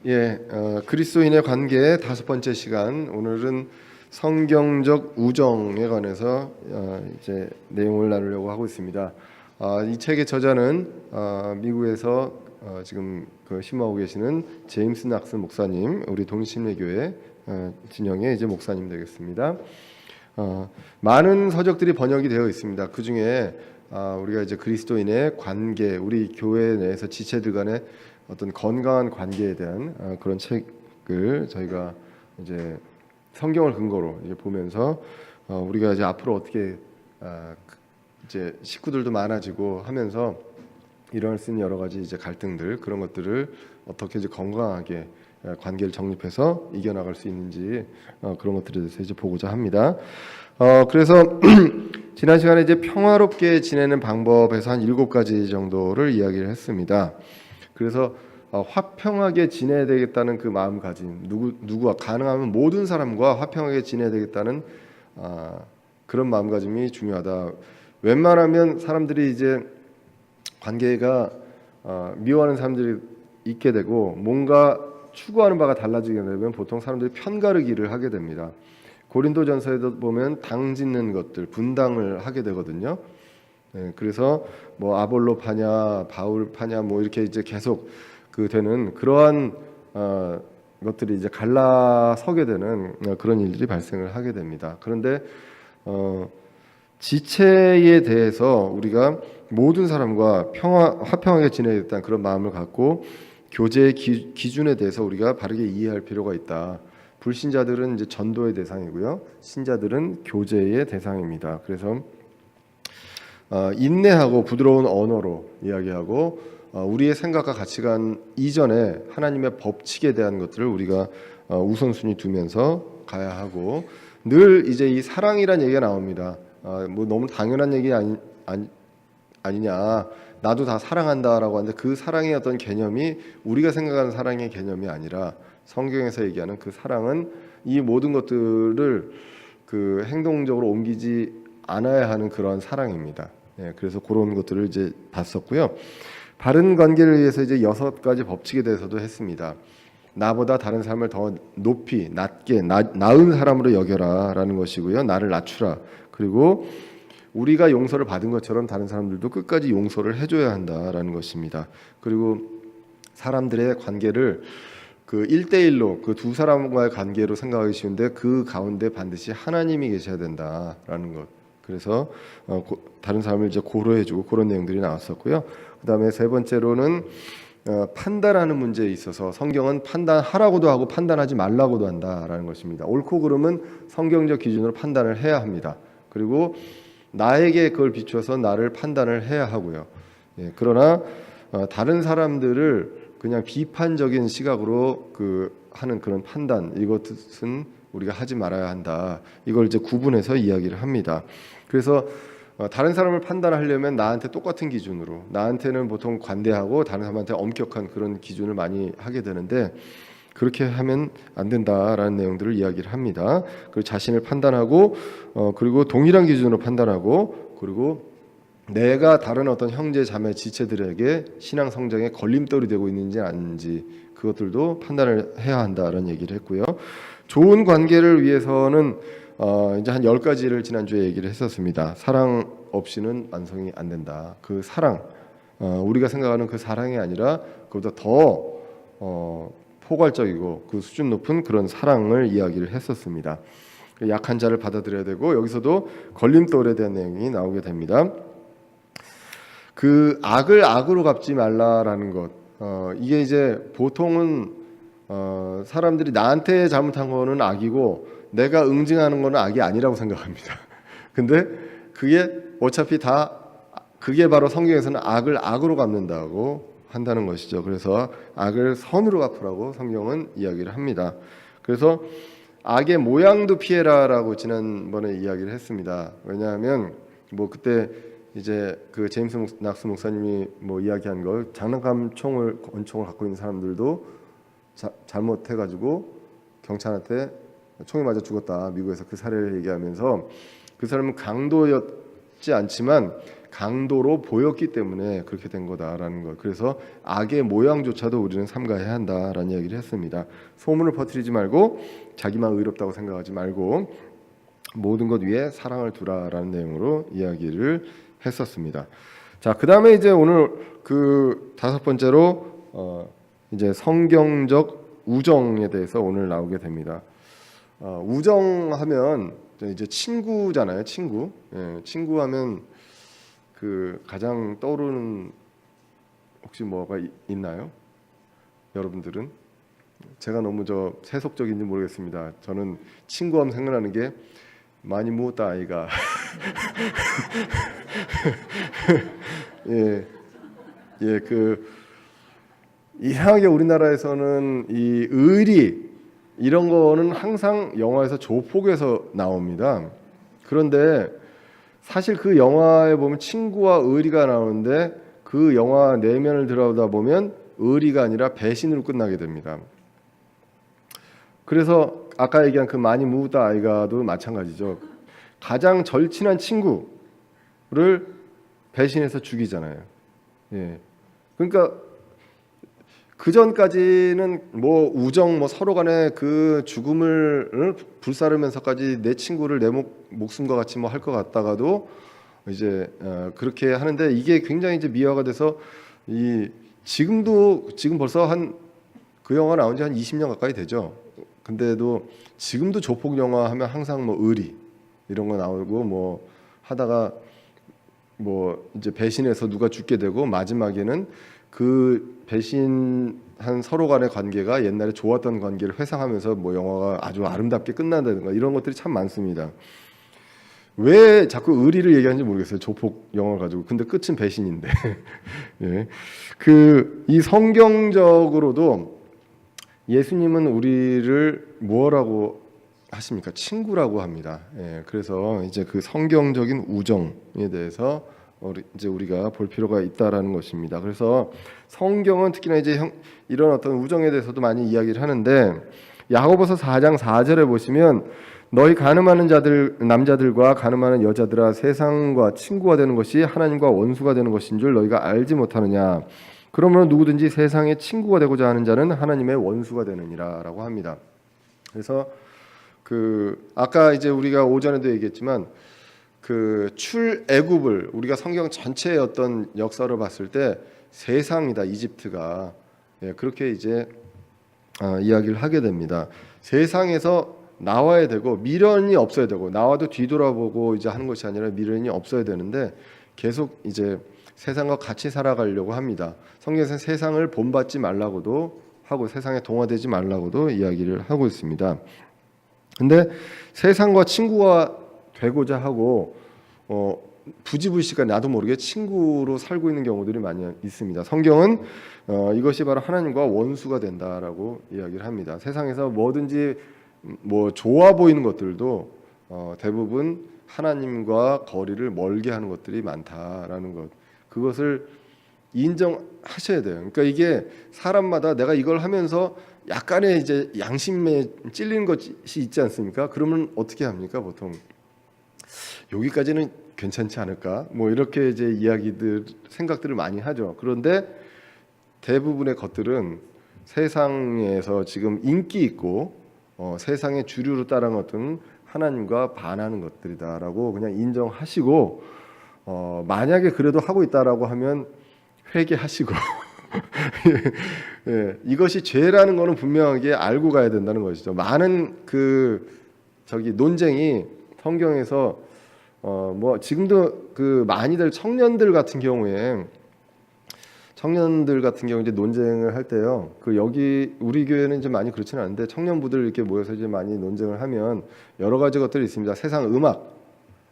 그리스도인의 관계 다섯 번째 시간. 오늘은 성경적 우정에 관해서 이제 내용을 나누려고 하고 있습니다. 이 책의 저자는 미국에서 지금 심호하고 계시는 제임스 낙스 목사님, 우리 동신례교회 진영의 이제 목사님 되겠습니다. 많은 서적들이 번역이 되어 있습니다. 그 중에 우리가 이제 그리스도인의 관계, 우리 교회 내에서 지체들 간의 어떤 건강한 관계에 대한 그런 책을 저희가 이제 성경을 근거로 이제 보면서 우리가 이제 앞으로 어떻게 이제 식구들도 많아지고 하면서 일어날 수 있는 여러 가지 이제 갈등들, 그런 것들을 어떻게 이제 건강하게 관계를 정립해서 이겨나갈 수 있는지 그런 것들에 대해서 이제 보고자 합니다. 그래서 지난 시간에 이제 평화롭게 지내는 방법에서 한 7가지 정도를 이야기를 했습니다. 그래서 화평하게 지내야 되겠다는 그 마음가짐, 누구와 가능하면 모든 사람과 화평하게 지내야 되겠다는 그런 마음가짐이 중요하다. 웬만하면 사람들이 이제 관계가 미워하는 사람들이 있게 되고 뭔가 추구하는 바가 달라지게 되면 보통 사람들이 편가르기를 하게 됩니다. 고린도전서에도 보면 당 짓는 것들, 분당을 하게 되거든요. 그래서 뭐 아볼로 파냐, 바울 파냐, 뭐 이렇게 이제 계속 되는 그러한 것들이 이제 갈라서게 되는 그런 일들이 발생을 하게 됩니다. 그런데 지체에 대해서 우리가 모든 사람과 화평하게 지내겠다는 그런 마음을 갖고 교제의 기준에 대해서 우리가 바르게 이해할 필요가 있다. 불신자들은 이제 전도의 대상이고요, 신자들은 교제의 대상입니다. 그래서 인내하고 부드러운 언어로 이야기하고 우리의 생각과 가치관 이전에 하나님의 법칙에 대한 것들을 우리가 우선순위 두면서 가야 하고, 늘 이제 이 사랑이란 얘기가 나옵니다. 뭐 너무 당연한 얘기 아니냐, 나도 다 사랑한다라고 하는데 그 사랑의 어떤 개념이 우리가 생각하는 사랑의 개념이 아니라 성경에서 얘기하는 그 사랑은 이 모든 것들을 행동적으로 옮기지 않아야 하는 그런 사랑입니다. 그래서 그런 것들을 이제 봤었고요. 바른 관계를 위해서 이제 6가지 법칙에 대해서도 했습니다. 나보다 다른 사람을 더 높이, 낮게, 나은 사람으로 여겨라라는 것이고요. 나를 낮추라. 그리고 우리가 용서를 받은 것처럼 다른 사람들도 끝까지 용서를 해줘야 한다라는 것입니다. 그리고 사람들의 관계를 1대1로 두 사람과의 관계로 생각하기 쉬운데 그 가운데 반드시 하나님이 계셔야 된다라는 것. 그래서 다른 사람을 이제 고려해주고 그런 내용들이 나왔었고요. 그다음에 세 번째로는 판단하는 문제에 있어서 성경은 판단하라고도 하고 판단하지 말라고도 한다라는 것입니다. 옳고 그름은 성경적 기준으로 판단을 해야 합니다. 그리고 나에게 그걸 비추어서 나를 판단을 해야 하고요. 그러나 다른 사람들을 그냥 비판적인 시각으로 하는 그런 판단, 이것은 우리가 하지 말아야 한다. 이걸 이제 구분해서 이야기를 합니다. 그래서 다른 사람을 판단하려면 나한테 똑같은 기준으로, 나한테는 보통 관대하고 다른 사람한테 엄격한 그런 기준을 많이 하게 되는데 그렇게 하면 안 된다라는 내용들을 이야기를 합니다. 그리고 자신을 판단하고 그리고 동일한 기준으로 판단하고, 그리고 내가 다른 어떤 형제 자매 지체들에게 신앙 성장에 걸림돌이 되고 있는지 아닌지 그것들도 판단을 해야 한다라는 얘기를 했고요. 좋은 관계를 위해서는 이제 한 10가지를 지난주에 얘기를 했었습니다. 사랑 없이는 완성이 안 된다. 그 사랑, 우리가 생각하는 그 사랑이 아니라 그보다 더 포괄적이고 그 수준 높은 그런 사랑을 이야기를 했었습니다. 약한 자를 받아들여야 되고, 여기서도 걸림돌에 대한 내용이 나오게 됩니다. 악을 악으로 갚지 말라라는 것. 이게 이제 보통은 사람들이 나한테 잘못한 거는 악이고 내가 응징하는 거는 악이 아니라고 생각합니다. 근데 그게 어차피 그게 바로 성경에서는 악을 악으로 갚는다고 한다는 것이죠. 그래서 악을 선으로 갚으라고 성경은 이야기를 합니다. 그래서 악의 모양도 피해라라고 지난번에 이야기를 했습니다. 왜냐하면 뭐 그때 이제 제임스 낙스 목사님이 뭐 이야기한 걸, 장난감 권총을 갖고 있는 사람들도 잘못해가지고 경찰한테 총이 맞아 죽었다. 미국에서 그 사례를 얘기하면서 그 사람은 강도였지 않지만 강도로 보였기 때문에 그렇게 된 거다라는 것. 그래서 악의 모양조차도 우리는 삼가해야 한다라는 이야기를 했습니다. 소문을 퍼뜨리지 말고 자기만 의롭다고 생각하지 말고 모든 것 위에 사랑을 두라라는 내용으로 이야기를 했었습니다. 자, 그다음에 이제 오늘 그 다섯 번째로 이제 성경적 우정에 대해서 오늘 나오게 됩니다. 우정하면 이제 친구잖아요, 친구. 예, 친구하면 그 가장 떠오르는 혹시 뭐가 있나요? 여러분들은? 제가 너무 세속적인지 모르겠습니다. 저는 친구하면 생각나는 게 많이 묻다 아이가. 예, 예, 이상하게 우리나라에서는 이 의리 이런 거는 항상 영화에서 조폭에서 나옵니다. 그런데 사실 그 영화에 보면 친구와 의리가 나오는데 그 영화 내면을 들여다 보면 의리가 아니라 배신으로 끝나게 됩니다. 그래서 아까 얘기한 그 많이 묻다 아이가도 마찬가지죠. 가장 절친한 친구를 배신해서 죽이잖아요. 예. 그러니까 그 전까지는 뭐 우정, 뭐 서로 간에 그 죽음을 불사르면서까지 내 친구를 내 목숨과 같이 뭐 할 것 같다가도 이제 그렇게 하는데 이게 굉장히 이제 미화가 돼서 지금 벌써 그 영화 나온 지 한 20년 가까이 되죠. 근데도 지금도 조폭 영화 하면 항상 뭐 의리 이런 거 나오고 뭐 하다가 뭐 이제 배신해서 누가 죽게 되고 마지막에는 그 배신한 서로 간의 관계가 옛날에 좋았던 관계를 회상하면서 뭐 영화가 아주 아름답게 끝난다든가 이런 것들이 참 많습니다. 왜 자꾸 의리를 얘기하는지 모르겠어요. 조폭 영화를 가지고. 근데 끝은 배신인데. 예. 이 성경적으로도 예수님은 우리를 뭐라고 하십니까? 친구라고 합니다. 예. 그래서 이제 그 성경적인 우정에 대해서 이제 우리가 볼 필요가 있다라는 것입니다. 그래서 성경은 특히나 이제 이런 어떤 우정에 대해서도 많이 이야기를 하는데 야고보서 4장 4절에 보시면 너희 가늠하는 남자들과 가늠하는 여자들아 세상과 친구가 되는 것이 하나님과 원수가 되는 것인 줄 너희가 알지 못하느냐. 그러므로 누구든지 세상의 친구가 되고자 하는 자는 하나님의 원수가 되느니라라고 합니다. 그래서 아까 이제 우리가 오전에도 얘기했지만 출애굽을 우리가 성경 전체의 어떤 역사를 봤을 때 세상이다 이집트가 그렇게 이제 이야기를 하게 됩니다. 세상에서 나와야 되고 미련이 없어야 되고 나와도 뒤돌아보고 이제 하는 것이 아니라 미련이 없어야 되는데 계속 이제 세상과 같이 살아가려고 합니다. 성경에서는 세상을 본받지 말라고도 하고 세상에 동화되지 말라고도 이야기를 하고 있습니다. 근데 세상과 친구가 되고자 하고 부지불식간 나도 모르게 친구로 살고 있는 경우들이 많이 있습니다. 성경은 이것이 바로 하나님과 원수가 된다라고 이야기를 합니다. 세상에서 뭐든지 뭐 좋아 보이는 것들도 대부분 하나님과 거리를 멀게 하는 것들이 많다라는 것. 그것을 인정하셔야 돼요. 그러니까 이게 사람마다 내가 이걸 하면서 약간의 이제 양심에 찔리는 것이 있지 않습니까? 그러면 어떻게 합니까? 보통 여기까지는 괜찮지 않을까? 뭐 이렇게 이제 생각들을 많이 하죠. 그런데 대부분의 것들은 세상에서 지금 인기 있고 세상의 주류로 따라간 어떤 하나님과 반하는 것들이다라고 그냥 인정하시고 만약에 그래도 하고 있다라고 하면 회개하시고 예, 이것이 죄라는 거는 분명하게 알고 가야 된다는 것이죠. 많은 논쟁이 성경에서 뭐 지금도 많이들 청년들 같은 경우에 이제 논쟁을 할 때요. 여기 우리 교회는 이제 많이 그렇지는 않은데 청년부들 이렇게 모여서 이제 많이 논쟁을 하면 여러 가지 것들이 있습니다. 세상 음악,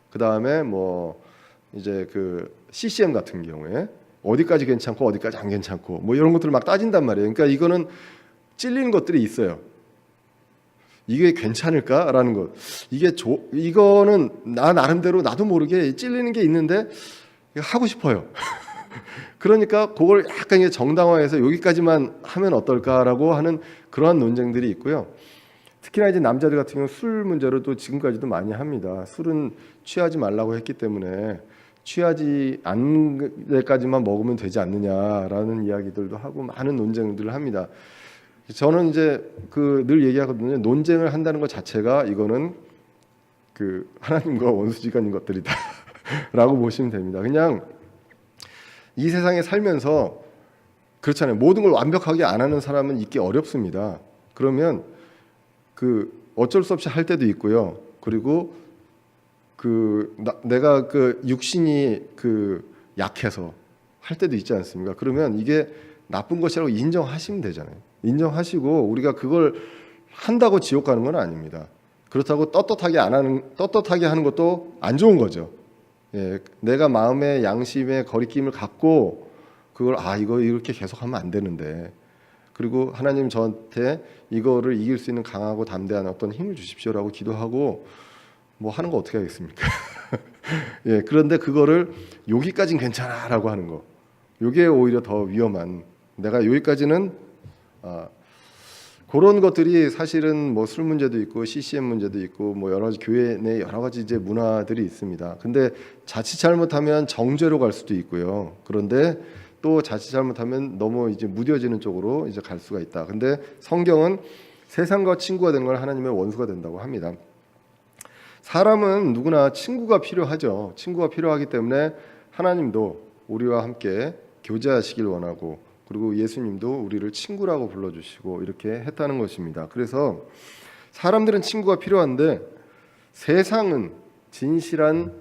그 다음에 뭐 이제 CCM 같은 경우에 어디까지 괜찮고 어디까지 안 괜찮고 뭐 이런 것들을 막 따진단 말이에요. 그러니까 이거는 찔리는 것들이 있어요. 이게 괜찮을까라는 것. 이거는 나 나름대로 나도 모르게 찔리는 게 있는데 하고 싶어요. 그러니까 그걸 약간 정당화해서 여기까지만 하면 어떨까라고 하는 그러한 논쟁들이 있고요. 특히나 이제 남자들 같은 경우 술 문제로 또 지금까지도 많이 합니다. 술은 취하지 말라고 했기 때문에 취하지 않을 때까지만 먹으면 되지 않느냐라는 이야기들도 하고 많은 논쟁들을 합니다. 저는 이제 그 늘 얘기하거든요. 논쟁을 한다는 것 자체가 이거는 그 하나님과 원수지간인 것들이다라고 보시면 됩니다. 그냥 이 세상에 살면서 그렇잖아요. 모든 걸 완벽하게 안 하는 사람은 있기 어렵습니다. 그러면 그 어쩔 수 없이 할 때도 있고요. 그리고 내가 그 육신이 그 약해서 할 때도 있지 않습니까? 그러면 이게 나쁜 것이라고 인정하시면 되잖아요. 인정하시고 우리가 그걸 한다고 지옥 가는 건 아닙니다. 그렇다고 떳떳하게 하는 것도 안 좋은 거죠. 예, 내가 마음의 양심의 거리낌을 갖고 그걸 이거 이렇게 계속하면 안 되는데, 그리고 하나님 저한테 이거를 이길 수 있는 강하고 담대한 어떤 힘을 주십시오라고 기도하고 뭐 하는 거 어떻게 하겠습니까? 예, 그런데 그거를 여기까지는 괜찮아라고 하는 거, 이게 오히려 더 위험한. 내가 여기까지는 그런 것들이 사실은 뭐 술 문제도 있고 CCM 문제도 있고 뭐 여러 가지 교회 내 여러 가지 이제 문화들이 있습니다. 근데 자칫 잘못하면 정죄로 갈 수도 있고요. 그런데 또 자칫 잘못하면 너무 이제 무뎌지는 쪽으로 이제 갈 수가 있다. 근데 성경은 세상과 친구가 된 걸 하나님의 원수가 된다고 합니다. 사람은 누구나 친구가 필요하죠. 친구가 필요하기 때문에 하나님도 우리와 함께 교제하시길 원하고, 그리고 예수님도 우리를 친구라고 불러주시고 이렇게 했다는 것입니다. 그래서 사람들은 친구가 필요한데 세상은 진실한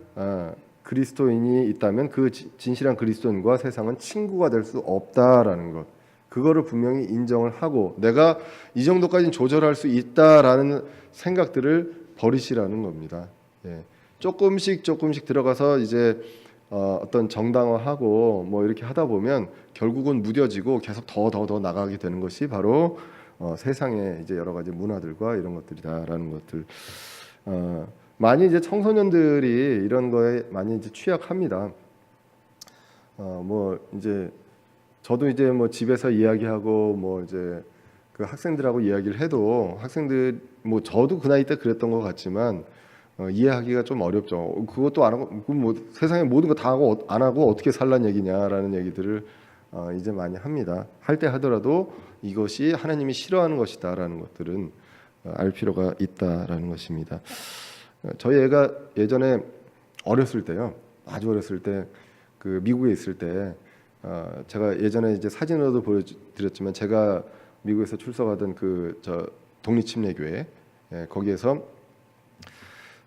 그리스도인이 있다면 그 진실한 그리스도인과 세상은 친구가 될 수 없다라는 것, 그거를 분명히 인정을 하고 내가 이 정도까지는 조절할 수 있다라는 생각들을 버리시라는 겁니다. 예. 조금씩 들어가서 이제 어떤 정당화하고 뭐 이렇게 하다 보면 결국은 무뎌지고 계속 더 나가게 되는 것이 바로 세상의 이제 여러 가지 문화들과 이런 것들이다라는 것들. 많이 이제 청소년들이 이런 거에 많이 이제 취약합니다. 뭐 이제 저도 이제 뭐 집에서 이야기하고 뭐 이제 그 학생들하고 이야기를 해도 학생들 뭐 저도 그 나이 때 그랬던 것 같지만 이해하기가 좀 어렵죠. 그것도 안 하고 뭐 세상에 모든 거 다 하고 안 하고 어떻게 살란 얘기냐라는 얘기들을 이제 많이 합니다. 할 때 하더라도 이것이 하나님이 싫어하는 것이다라는 것들은 알 필요가 있다라는 것입니다. 저희 애가 예전에 어렸을 때요, 아주 어렸을 때 그 미국에 있을 때 제가 예전에 이제 사진으로도 보여드렸지만 제가 미국에서 출석하던 그 독립침례교회, 거기에서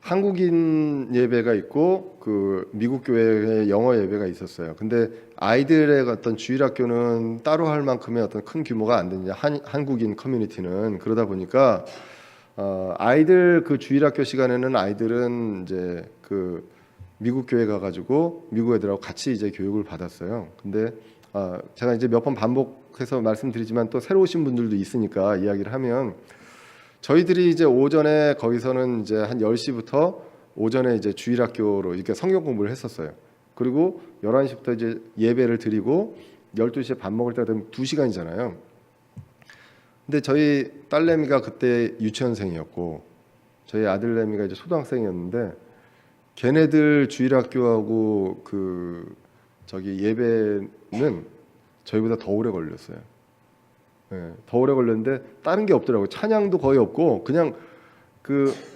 한국인 예배가 있고 그 미국 교회의 영어 예배가 있었어요. 근데 아이들의 어떤 주일학교는 따로 할 만큼의 어떤 큰 규모가 안 되냐, 한국인 커뮤니티는. 그러다 보니까 아이들 그 주일학교 시간에는 아이들은 이제 그 미국 교회 가가지고 미국 애들하고 같이 이제 교육을 받았어요. 근데 제가 이제 몇 번 반복해서 말씀드리지만 또 새로 오신 분들도 있으니까 이야기를 하면, 저희들이 이제 오전에 거기서는 이제 한 10시부터 오전에 이제 주일학교로 이렇게 성경 공부를 했었어요. 그리고 11시부터 이제 예배를 드리고 12시에 밥 먹을 때가 되면 2시간이잖아요. 근데 저희 딸내미가 그때 유치원생이었고 저희 아들내미가 이제 초등학생이었는데, 걔네들 주일학교하고 예배는 저희보다 더 오래 걸렸어요. 네, 더 오래 걸렸는데 다른 게 없더라고요. 찬양도 거의 없고 그냥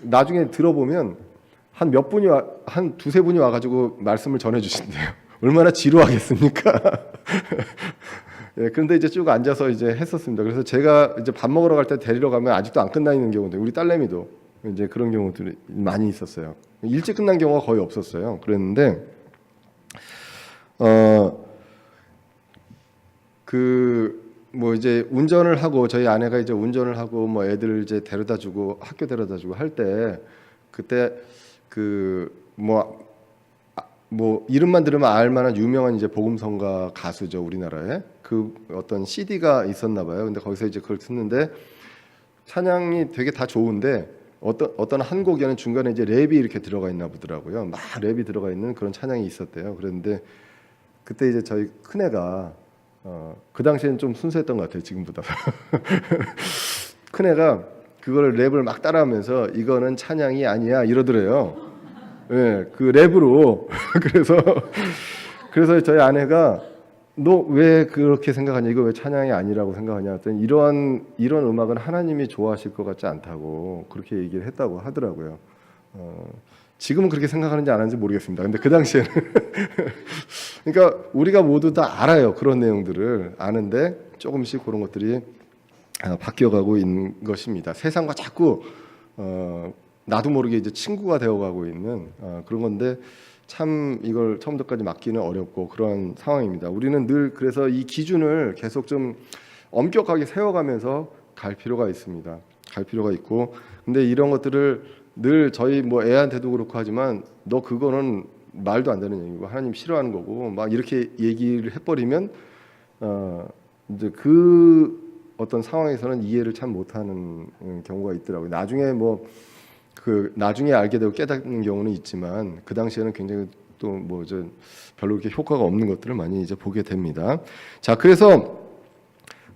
나중에 들어보면 한 두세 분이 와가지고 말씀을 전해주신대요. 얼마나 지루하겠습니까? 예, 그런데 이제 쭉 앉아서 이제 했었습니다. 그래서 제가 이제 밥 먹으러 갈 때 데리러 가면 아직도 안 끝나 있는 경우도, 우리 딸내미도 이제 그런 경우들이 많이 있었어요. 일찍 끝난 경우가 거의 없었어요. 그랬는데 뭐 이제 운전을 하고 저희 아내가 이제 운전을 하고 뭐 애들을 이제 데려다주고 학교 데려다주고 할 때, 그때 뭐 이름만 들으면 알만한 유명한 이제 복음성가 가수죠, 우리나라에. 그 어떤 CD가 있었나 봐요. 근데 거기서 이제 그걸 듣는데 찬양이 되게 다 좋은데 어떤 한 곡에는 중간에 이제 랩이 이렇게 들어가 있나 보더라고요. 막 랩이 들어가 있는 그런 찬양이 있었대요. 그런데 그때 이제 저희 큰애가 그 당시에는 좀 순수했던 것 같아요, 지금보다. 큰애가 그걸 랩을 막 따라하면서 이거는 찬양이 아니야 이러더래요. 예, 그 랩으로 그래서 저희 아내가 너 왜 그렇게 생각하냐, 이거 왜 찬양이 아니라고 생각하냐 했더니 이런 음악은 하나님이 좋아하실 것 같지 않다고 그렇게 얘기를 했다고 하더라고요. 지금은 그렇게 생각하는지 안 하는지 모르겠습니다. 근데 그 당시에는 그러니까 우리가 모두 다 알아요. 그런 내용들을 아는데 조금씩 그런 것들이 바뀌어가고 있는 것입니다. 세상과 자꾸 나도 모르게 이제 친구가 되어가고 있는 그런 건데 참 이걸 처음부터까지 막기는 어렵고 그런 상황입니다. 우리는 늘 그래서 이 기준을 계속 좀 엄격하게 세워가면서 갈 필요가 있습니다. 갈 필요가 있고, 근데 이런 것들을 늘 저희 뭐 애한테도 그렇고 하지만 너 그거는 말도 안 되는 얘기고 하나님 싫어하는 거고 막 이렇게 얘기를 해버리면 이제 그 어떤 상황에서는 이해를 참 못하는 경우가 있더라고요. 나중에 나중에 알게 되고 깨닫는 경우는 있지만 그 당시에는 굉장히 또 별로 그렇게 효과가 없는 것들을 많이 이제 보게 됩니다. 자, 그래서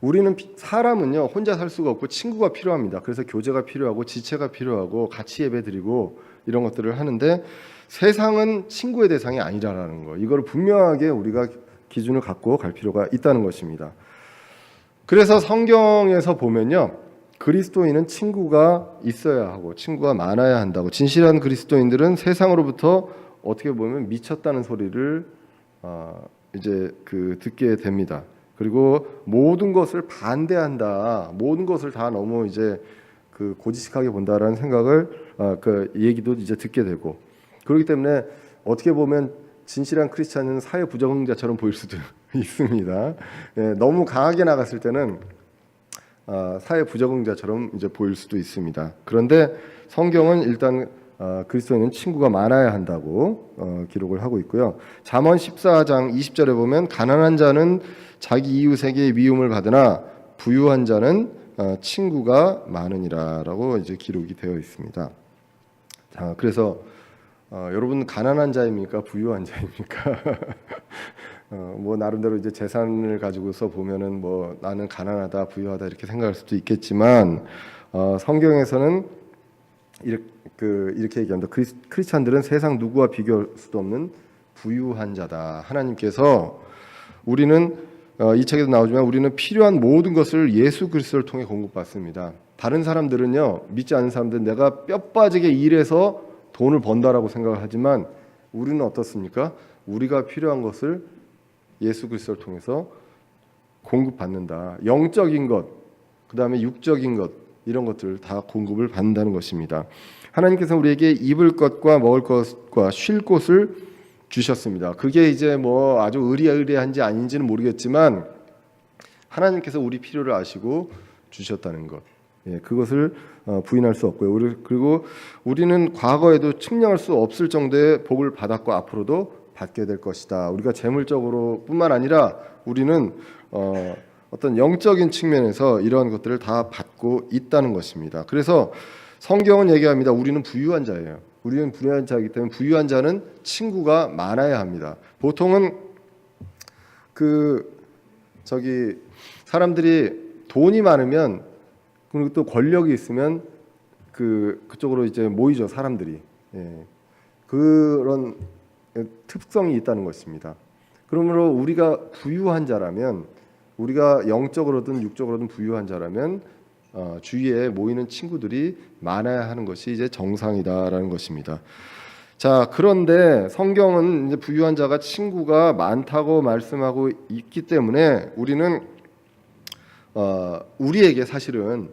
우리는 사람은요 혼자 살 수가 없고 친구가 필요합니다. 그래서 교제가 필요하고 지체가 필요하고 같이 예배드리고 이런 것들을 하는데 세상은 친구의 대상이 아니라는 거, 이거를 분명하게 우리가 기준을 갖고 갈 필요가 있다는 것입니다. 그래서 성경에서 보면요, 그리스도인은 친구가 있어야 하고 친구가 많아야 한다고, 진실한 그리스도인들은 세상으로부터 어떻게 보면 미쳤다는 소리를 이제 듣게 됩니다. 그리고 모든 것을 반대한다, 모든 것을 다 너무 이제 고지식하게 본다라는 생각을 그 얘기도 이제 듣게 되고, 그렇기 때문에 어떻게 보면 진실한 크리스찬은 사회 부적응자처럼 보일 수도 있습니다. 예, 너무 강하게 나갔을 때는 사회 부적응자처럼 이제 보일 수도 있습니다. 그런데 성경은 일단 그리스도인은 친구가 많아야 한다고 기록을 하고 있고요. 잠언 14장 20절에 보면 가난한 자는 자기 이웃에게 미움을 받으나 부유한 자는 친구가 많으니라라고 이제 기록이 되어 있습니다. 자, 그래서 여러분 가난한 자입니까? 부유한 자입니까? 뭐 나름대로 이제 재산을 가지고서 보면은 뭐 나는 가난하다, 부유하다 이렇게 생각할 수도 있겠지만 성경에서는 이렇게 얘기합니다. 크리스찬들은 세상 누구와 비교할 수도 없는 부유한 자다. 하나님께서 우리는 이 책에도 나오지만 우리는 필요한 모든 것을 예수 그리스도를 통해 공급받습니다. 다른 사람들은요, 믿지 않는 사람들은 내가 뼈 빠지게 일해서 돈을 번다라고 생각을 하지만 우리는 어떻습니까? 우리가 필요한 것을 예수 그리스도를 통해서 공급받는다. 영적인 것, 그 다음에 육적인 것, 이런 것들을 다 공급을 받는다는 것입니다. 하나님께서 우리에게 입을 것과 먹을 것과 쉴 곳을 주셨습니다. 그게 이제 뭐 아주 의리의리한지 아닌지는 모르겠지만 하나님께서 우리 필요를 아시고 주셨다는 것, 예, 그것을 부인할 수 없고요. 그리고 우리는 과거에도 측량할 수 없을 정도의 복을 받았고 앞으로도 받게 될 것이다. 우리가 재물적으로 뿐만 아니라 우리는 어떤 영적인 측면에서 이러한 것들을 다 받고 있다는 것입니다. 그래서 성경은 얘기합니다. 우리는 부유한 자예요. 우리는 부유한 자이기 때문에 부유한 자는 친구가 많아야 합니다. 보통은 사람들이 돈이 많으면, 그리고 또 권력이 있으면 그쪽으로 이제 모이죠, 사람들이. 예. 그런 특성이 있다는 것입니다. 그러므로 우리가 부유한 자라면, 우리가 영적으로든 육적으로든 부유한 자라면 주위에 모이는 친구들이 많아야 하는 것이 이제 정상이다라는 것입니다. 자, 그런데 성경은 이제 부유한 자가 친구가 많다고 말씀하고 있기 때문에 우리는 우리에게 사실은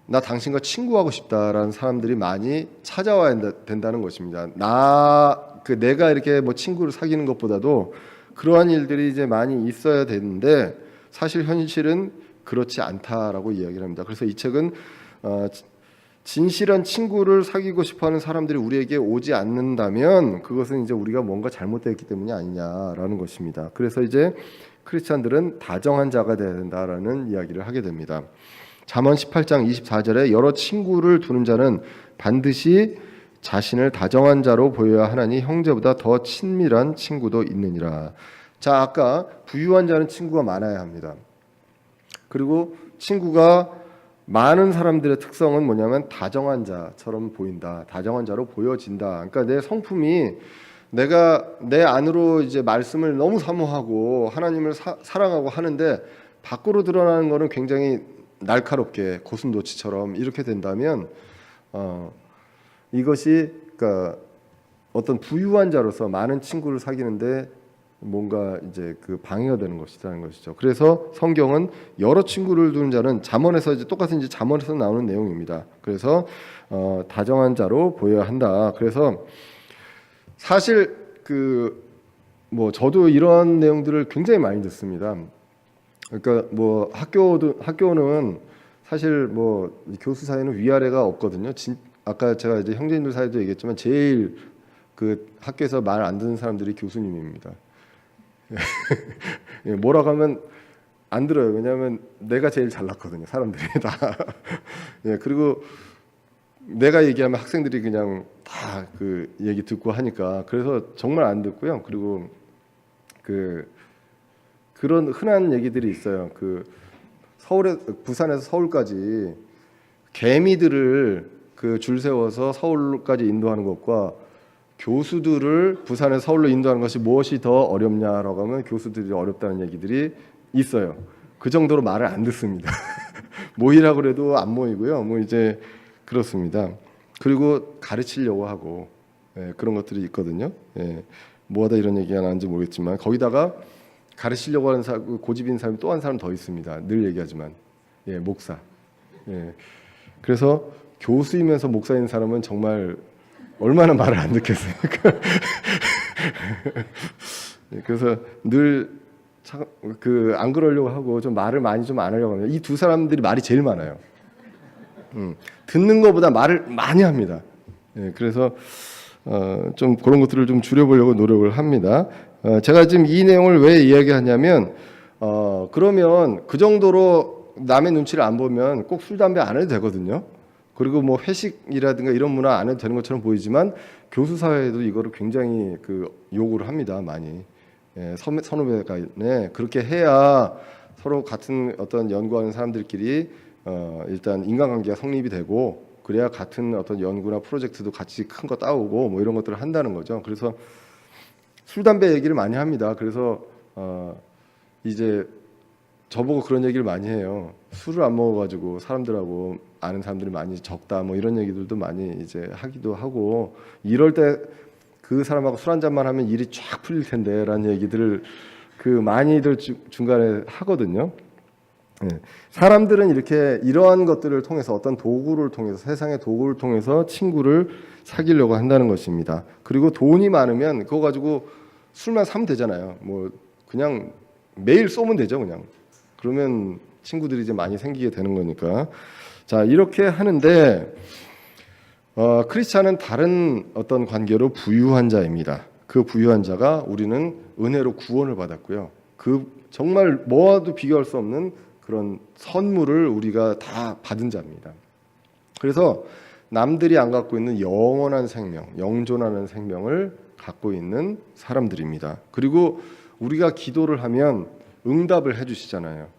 나 당신과 친구하고 싶다라는 사람들이 많이 찾아와야 된다는 것입니다. 내가 이렇게 뭐 친구를 사귀는 것보다도 그러한 일들이 이제 많이 있어야 되는데 사실 현실은 그렇지 않다라고 이야기를 합니다. 그래서 이 책은 진실한 친구를 사귀고 싶어하는 사람들이 우리에게 오지 않는다면 그것은 이제 우리가 뭔가 잘못되었기 때문이 아니냐라는 것입니다. 그래서 이제 크리스찬들은 다정한 자가 되어야 된다라는 이야기를 하게 됩니다. 잠언 18장 24절에 여러 친구를 두는 자는 반드시 자신을 다정한 자로 보여야 하나니 형제보다 더 친밀한 친구도 있느니라. 자, 아까 부유한 자는 친구가 많아야 합니다. 그리고 친구가 많은 사람들의 특성은 뭐냐면 다정한 자처럼 보인다. 다정한 자로 보여진다. 그러니까 내 성품이 내가 내 안으로 이제 말씀을 너무 사모하고 하나님을 사랑하고 하는데 밖으로 드러나는 거는 굉장히 날카롭게 고슴도치처럼 이렇게 된다면 이것이 그러니까 어떤 부유한 자로서 많은 친구를 사귀는데 뭔가 이제 그 방해가 되는 것이라는 것이죠. 그래서 성경은 여러 친구를 두는 자는 잠언에서 이제 똑같은 이제 잠언에서 나오는 내용입니다. 그래서 다정한 자로 보여야 한다. 그래서 사실 그 뭐 저도 이런 내용들을 굉장히 많이 듣습니다. 그러니까 뭐 학교는 사실 뭐 교수 사이는 위아래가 없거든요. 아까 제가 이제 형제님들 사이도 얘기했지만 제일 그 학교에서 말 안 듣는 사람들이 교수님입니다. 뭐라고 하면 안 들어요. 왜냐하면 내가 제일 잘났거든요. 사람들이 다. 그리고 내가 얘기하면 학생들이 그냥 다 그 얘기 듣고 하니까 그래서 정말 안 듣고요. 그리고 그런 흔한 얘기들이 있어요. 부산에서 서울까지 개미들을 그 줄 세워서 서울까지 인도하는 것과 교수들을 부산에서 서울로 인도하는 것이 무엇이 더 어렵냐라고 하면 교수들이 어렵다는 얘기들이 있어요. 그 정도로 말을 안 듣습니다. 모이라고 그래도 안 모이고요. 뭐 이제 그렇습니다. 그리고 가르치려고 하고 그런 것들이 있거든요. 뭐하다 이런 얘기가 나는지 모르겠지만 거기다가 가르치려고 하는 사람, 고집인 사람이 또 한 사람 더 있습니다. 늘 얘기하지만 목사. 그래서 교수이면서 목사인 사람은 정말 얼마나 말을 안 듣겠습니까? 그래서 늘 안 그러려고 하고 좀 말을 많이 좀 안 하려고 합니다. 이 두 사람들이 말이 제일 많아요. 듣는 것보다 말을 많이 합니다. 그래서 좀 그런 것들을 좀 줄여보려고 노력을 합니다. 제가 지금 이 내용을 왜 이야기하냐면 그러면 그 정도로 남의 눈치를 안 보면 꼭 술, 담배 안 해도 되거든요. 그리고 뭐 회식이라든가 이런 문화 안 해도 되는 것처럼 보이지만 교수 사회에도 이거를 굉장히 요구를 합니다. 많이. 선후배 간에 그렇게 해야 서로 같은 어떤 연구하는 사람들끼리 일단 인간관계가 성립이 되고 그래야 같은 어떤 연구나 프로젝트도 같이 큰 거 따오고 뭐 이런 것들을 한다는 거죠. 그래서 술, 담배 얘기를 많이 합니다. 그래서 이제 저보고 그런 얘기를 많이 해요. 술을 안 먹어가지고 사람들하고 아는 사람들이 많이 적다 뭐 이런 얘기들도 많이 이제 하기도 하고 이럴 때 그 사람하고 술 한 잔만 하면 일이 쫙 풀릴 텐데라는 얘기들을 많이들 중간에 하거든요. 사람들은 이렇게 이러한 것들을 통해서 어떤 도구를 통해서 세상의 도구를 통해서 친구를 사귀려고 한다는 것입니다. 그리고 돈이 많으면 그거 가지고 술만 사면 되잖아요. 뭐 그냥 매일 쏘면 되죠, 그냥. 그러면 친구들이 이제 많이 생기게 되는 거니까. 자, 이렇게 하는데 크리스찬은 다른 어떤 관계로 부유한 자입니다. 그 부유한 자가 우리는 은혜로 구원을 받았고요. 정말 뭐와도 비교할 수 없는 그런 선물을 우리가 다 받은 자입니다. 그래서 남들이 안 갖고 있는 영원한 생명, 영존하는 생명을 갖고 있는 사람들입니다. 그리고 우리가 기도를 하면 응답을 해주시잖아요.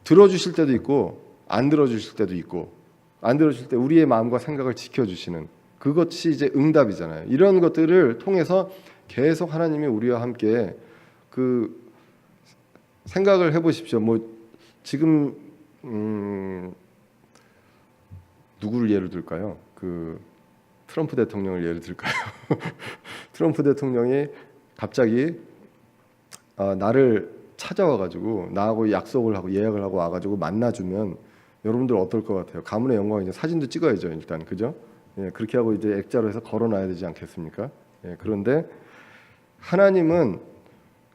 들어주실 때도 있고 안 들어주실 때도 있고 안 들어주실 때 우리의 마음과 생각을 지켜주시는 그것이 이제 응답이잖아요. 이런 것들을 통해서 계속 하나님이 우리와 함께 생각을 해보십시오. 뭐 지금 누구를 예를 들까요? 트럼프 대통령을 예를 들까요? 트럼프 대통령이 갑자기 나를 찾아와가지고 나하고 약속을 하고 예약을 하고 와가지고 만나주면 여러분들 어떨 것 같아요? 가문의 영광이죠. 사진도 찍어야죠, 일단. 그죠? 그렇게 하고 이제 액자로 해서 걸어놔야 되지 않겠습니까? 그런데 하나님은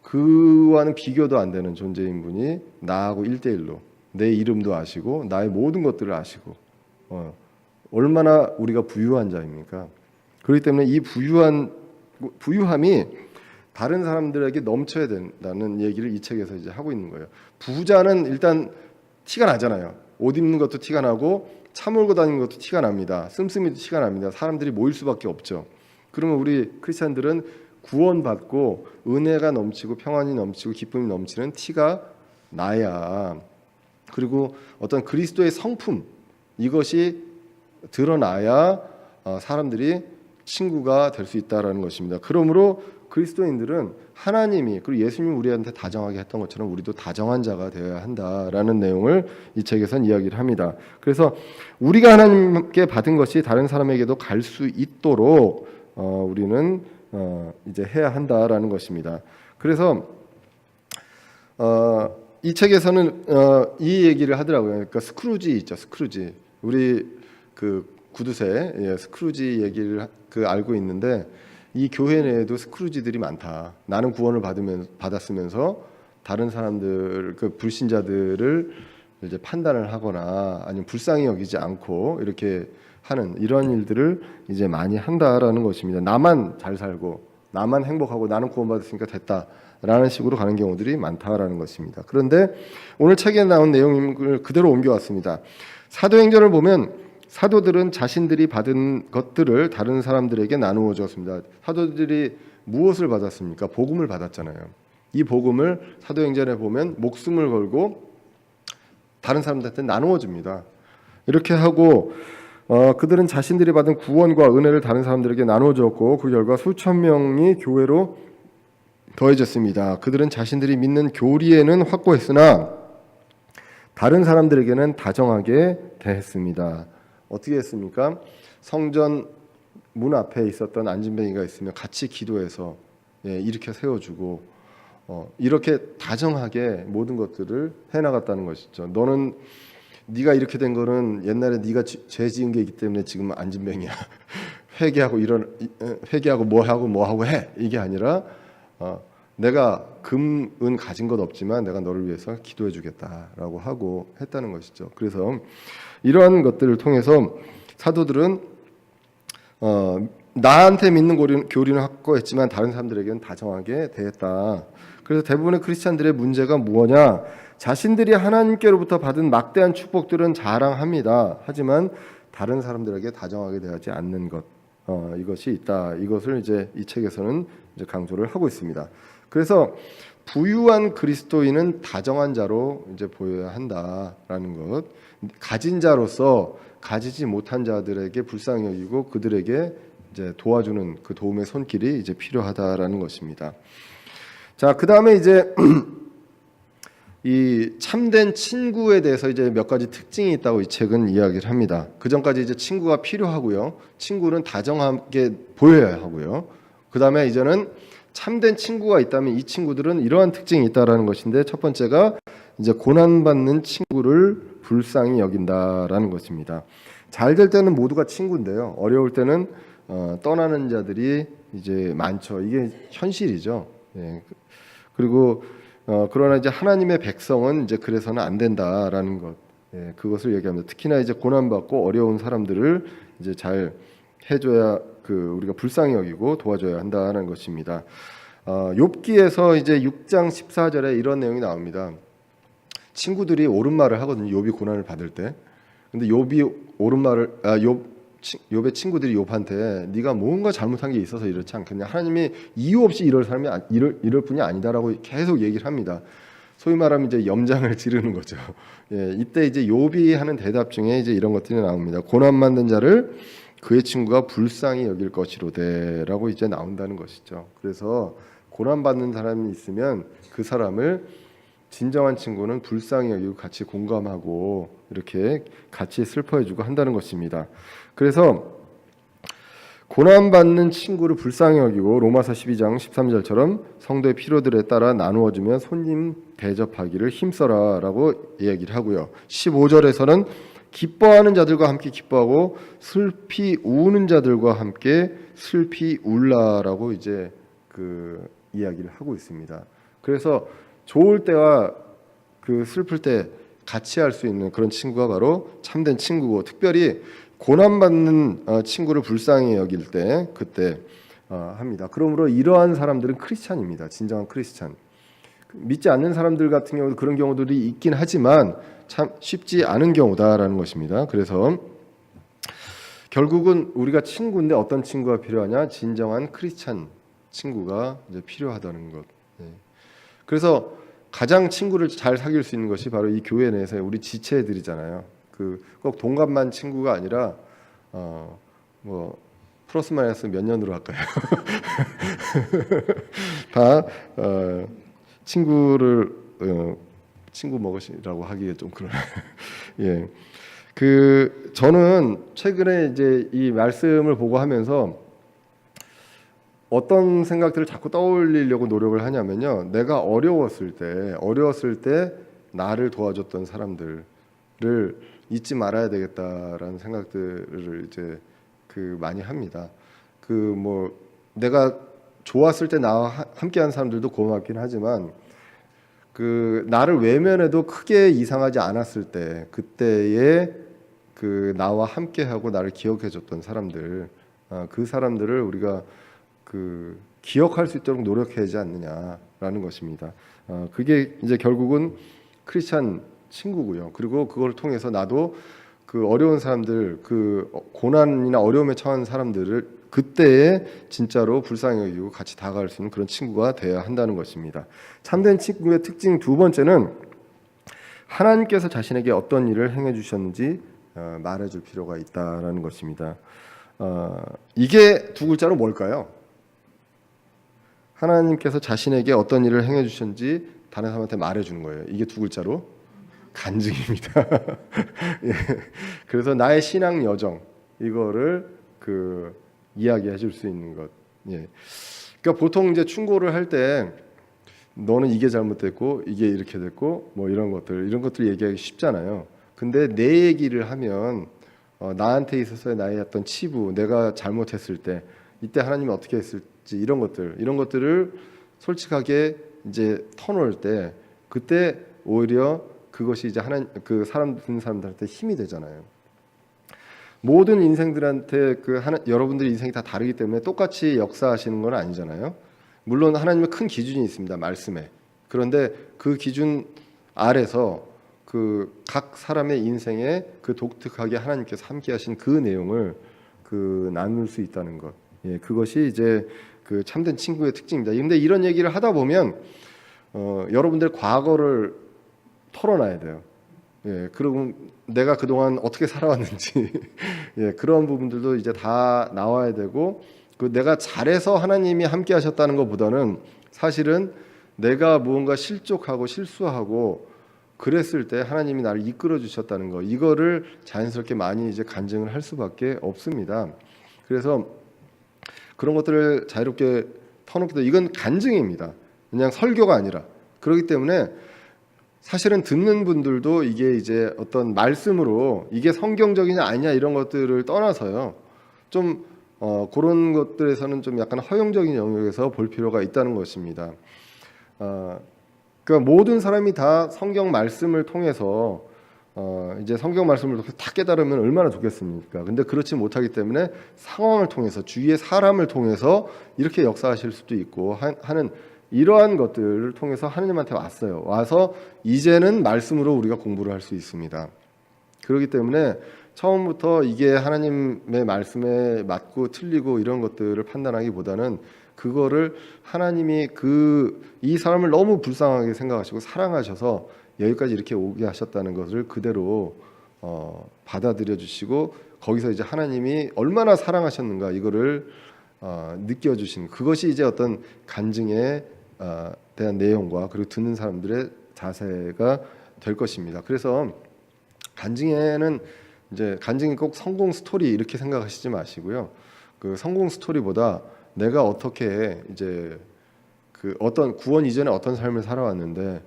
그와는 비교도 안 되는 존재인 분이 나하고 1대1로 내 이름도 아시고 나의 모든 것들을 아시고 얼마나 우리가 부유한 자입니까? 그렇기 때문에 이 부유함이 다른 사람들에게 넘쳐야 된다는 얘기를 이 책에서 이제 하고 있는 거예요. 부자는 일단 티가 나잖아요. 옷 입는 것도 티가 나고 차 몰고 다니는 것도 티가 납니다. 씀씀이도 티가 납니다. 사람들이 모일 수밖에 없죠. 그러면 우리 크리스찬들은 구원받고 은혜가 넘치고 평안이 넘치고 기쁨이 넘치는 티가 나야 그리고 어떤 그리스도의 성품, 이것이 드러나야 사람들이 친구가 될 수 있다라는 것입니다. 그러므로 그리스도인들은 하나님이, 그리고 예수님이 우리한테 다정하게 했던 것처럼 우리도 다정한 자가 되어야 한다라는 내용을 이 책에서는 이야기를 합니다. 그래서 우리가 하나님께 받은 것이 다른 사람에게도 갈 수 있도록 우리는 이제 해야 한다라는 것입니다. 그래서 이 책에서는 이 얘기를 하더라고요. 그러니까 스크루지 있죠, 스크루지. 우리 그 구두쇠, 스크루지 얘기를 알고 있는데, 이 교회 내에도 스크루지들이 많다. 나는 구원을 받았으면서 다른 사람들, 그 불신자들을 이제 판단을 하거나 아니면 불쌍히 여기지 않고 이렇게 하는 이런 일들을 이제 많이 한다라는 것입니다. 나만 잘 살고 나만 행복하고 나는 구원받았으니까 됐다라는 식으로 가는 경우들이 많다라는 것입니다. 그런데 오늘 책에 나온 내용을 그대로 옮겨왔습니다. 사도행전을 보면 사도들은 자신들이 받은 것들을 다른 사람들에게 나누어 주었습니다. 사도들이 무엇을 받았습니까? 복음을 받았잖아요. 이 복음을 사도행전에 보면 목숨을 걸고 다른 사람들한테 나누어 줍니다. 이렇게 하고 그들은 자신들이 받은 구원과 은혜를 다른 사람들에게 나누어 주었고, 그 결과 수천 명이 교회로 더해졌습니다. 그들은 자신들이 믿는 교리에는 확고했으나 다른 사람들에게는 다정하게 대했습니다. 어떻게 했습니까? 성전 문 앞에 있었던 안진뱅이가 있으면 같이 기도해서 일으켜 세워주고 이렇게 다정하게 모든 것들을 해나갔다는 것이죠. 너는 네가 이렇게 된 거는 옛날에 네가 죄 지은 게 있기 때문에 지금 안진뱅이야. 회개하고 뭐하고 해. 이게 아니라 내가 금은 가진 것 없지만 내가 너를 위해서 기도해 주겠다라고 하고 했다는 것이죠. 그래서 이러한 것들을 통해서 사도들은 나한테 믿는 교리는 확고했지만 다른 사람들에게는 다정하게 대했다. 그래서 대부분의 크리스찬들의 문제가 무엇냐? 자신들이 하나님께로부터 받은 막대한 축복들은 자랑합니다. 하지만 다른 사람들에게 다정하게 대하지 않는 것, 이것이 있다. 이것을 이제 이 책에서는 이제 강조를 하고 있습니다. 그래서 부유한 그리스도인은 다정한 자로 이제 보여야 한다라는 것. 가진 자로서 가지지 못한 자들에게 불쌍히 여기고 그들에게 이제 도와주는 그 도움의 손길이 이제 필요하다라는 것입니다. 자, 그 다음에 이제 이 참된 친구에 대해서 이제 몇 가지 특징이 있다고 이 책은 이야기를 합니다. 그 전까지 이제 친구가 필요하고요. 친구는 다정하게 보여야 하고요. 그 다음에 이제는 참된 친구가 있다면 이 친구들은 이러한 특징이 있다라는 것인데, 첫 번째가 이제 고난받는 친구를 불쌍히 여긴다라는 것입니다. 잘 될 때는 모두가 친구인데요. 어려울 때는 떠나는 자들이 이제 많죠. 이게 현실이죠. 그리고 그러나 이제 하나님의 백성은 이제 그래서는 안 된다라는 것, 그것을 얘기합니다. 특히나 이제 고난받고 어려운 사람들을 이제 잘 해줘야 우리가 불쌍히 여기고 도와줘야 한다는 것입니다. 욥기에서 이제 6장 14절에 이런 내용이 나옵니다. 친구들이 옳은 말을 하거든요. 욥이 고난을 받을 때. 근데 욥이 옳은 말을 욥의 친구들이 욥한테 네가 뭔가 잘못한 게 있어서 이렇지 않겠냐, 하나님이 이유 없이 이럴 사람이 이럴 뿐이 아니다라고 계속 얘기를 합니다. 소위 말하면 이제 염장을 지르는 거죠. 이때 이제 욥이 하는 대답 중에 이제 이런 것들이 나옵니다. 고난 받는 자를 그의 친구가 불쌍히 여길 것이로되라고 이제 나온다는 것이죠. 그래서 고난 받는 사람이 있으면 그 사람을 진정한 친구는 불쌍히 여기고 같이 공감하고 이렇게 같이 슬퍼해주고 한다는 것입니다. 그래서 고난받는 친구를 불쌍히 여기고 로마서 12장 13절처럼 성도의 필요들에 따라 나누어주며 손님 대접하기를 힘써라라고 이야기를 하고요. 15절에서는 기뻐하는 자들과 함께 기뻐하고 슬피 우는 자들과 함께 슬피 울라라고 이제 이야기를 하고 있습니다. 그래서 좋을 때와 슬플 때 같이 할 수 있는 그런 친구가 바로 참된 친구고, 특별히 고난받는 친구를 불쌍히 여길 때 그때 합니다. 그러므로 이러한 사람들은 크리스찬입니다. 진정한 크리스찬. 믿지 않는 사람들 같은 경우도 그런 경우들이 있긴 하지만 참 쉽지 않은 경우다라는 것입니다. 그래서 결국은 우리가 친구인데 어떤 친구가 필요하냐? 진정한 크리스찬 친구가 이제 필요하다는 것. 그래서 가장 친구를 잘 사귈 수 있는 것이 바로 이 교회 내에서의 우리 지체들이잖아요. 그 꼭 동갑만 친구가 아니라 뭐 플러스 마이너스 몇 년으로 할까요? 다 친구를 친구 먹으시라고 하기에 좀 그러네. 예. 그 저는 최근에 이제 이 말씀을 보고 하면서 어떤 생각들을 자꾸 떠올리려고 노력을 하냐면요. 내가 어려웠을 때 나를 도와줬던 사람들을 잊지 말아야 되겠다라는 생각들을 이제 그 많이 합니다. 그 뭐 내가 좋았을 때 나와 함께한 사람들도 고맙긴 하지만 그 나를 외면해도 크게 이상하지 않았을 때 그때에 그 나와 함께하고 나를 기억해줬던 사람들, 그 사람들을 우리가 그 기억할 수 있도록 노력해야지 않느냐라는 것입니다. 그게 이제 결국은 크리스찬 친구고요. 그리고 그걸 통해서 나도 그 어려운 사람들, 그 고난이나 어려움에 처한 사람들을 그때에 진짜로 불쌍히 여기고 같이 다가갈 수 있는 그런 친구가 되어야 한다는 것입니다. 참된 친구의 특징 두 번째는 하나님께서 자신에게 어떤 일을 행해 주셨는지 말해줄 필요가 있다라는 것입니다. 이게 두 글자로 뭘까요? 하나님께서 자신에게 어떤 일을 행해 주셨는지 다른 사람한테 말해주는 거예요. 이게 두 글자로 간증입니다. 예. 그래서 나의 신앙 여정 이거를 그 이야기해 줄 수 있는 것. 예. 그러니까 보통 이제 충고를 할 때 너는 이게 잘못됐고 이게 이렇게 됐고 뭐 이런 것들 얘기하기 쉽잖아요. 근데 내 얘기를 하면 나한테 있어서의 나의 어떤 치부, 내가 잘못했을 때 이때 하나님이 어떻게 했을지 이런 것들을 솔직하게 이제 터놓을 때 그때 오히려 그것이 이제 그 듣는 사람들한테 힘이 되잖아요. 모든 인생들한테 여러분들의 인생이 다 다르기 때문에 똑같이 역사하시는 건 아니잖아요. 물론 하나님의 큰 기준이 있습니다. 말씀에. 그런데 그 기준 아래서 그 각 사람의 인생에 그 독특하게 하나님께서 함께하신 그 내용을 그 나눌 수 있다는 것. 예, 그것이 이제 그 참된 친구의 특징입니다. 그런데 이런 얘기를 하다 보면 여러분들 과거를 털어놔야 돼요. 예, 그리고 내가 그동안 어떻게 살아왔는지 예, 그런 부분들도 이제 다 나와야 되고 그 내가 잘해서 하나님이 함께 하셨다는 것보다는 사실은 내가 무언가 실족하고 실수하고 그랬을 때 하나님이 나를 이끌어 주셨다는 거 이거를 자연스럽게 많이 이제 간증을 할 수밖에 없습니다. 그래서 그런 것들을 자유롭게 터놓기도 이건 간증입니다. 그냥 설교가 아니라 그렇기 때문에 사실은 듣는 분들도 이게 이제 어떤 말씀으로 이게 성경적이냐 아니냐 이런 것들을 떠나서요. 좀 그런 것들에서는 좀 약간 허용적인 영역에서 볼 필요가 있다는 것입니다. 그러니까 모든 사람이 다 성경 말씀을 통해서 이제 성경 말씀을 다 깨달으면 얼마나 좋겠습니까? 근데 그렇지 못하기 때문에 상황을 통해서 주위의 사람을 통해서 이렇게 역사하실 수도 있고 하는 이러한 것들을 통해서 하느님한테 왔어요. 와서 이제는 말씀으로 우리가 공부를 할 수 있습니다. 그렇기 때문에 처음부터 이게 하나님의 말씀에 맞고 틀리고 이런 것들을 판단하기보다는 그거를 하나님이 이 사람을 너무 불쌍하게 생각하시고 사랑하셔서 여기까지 이렇게 오게 하셨다는 것을 그대로 받아들여 주시고 거기서 이제 하나님이 얼마나 사랑하셨는가 이거를 느껴주신 그것이 이제 어떤 간증에 대한 내용과 그리고 듣는 사람들의 자세가 될 것입니다. 그래서 간증에는 이제 간증이 꼭 성공 스토리 이렇게 생각하시지 마시고요. 그 성공 스토리보다 내가 어떻게 이제 그 어떤 구원 이전에 어떤 삶을 살아왔는데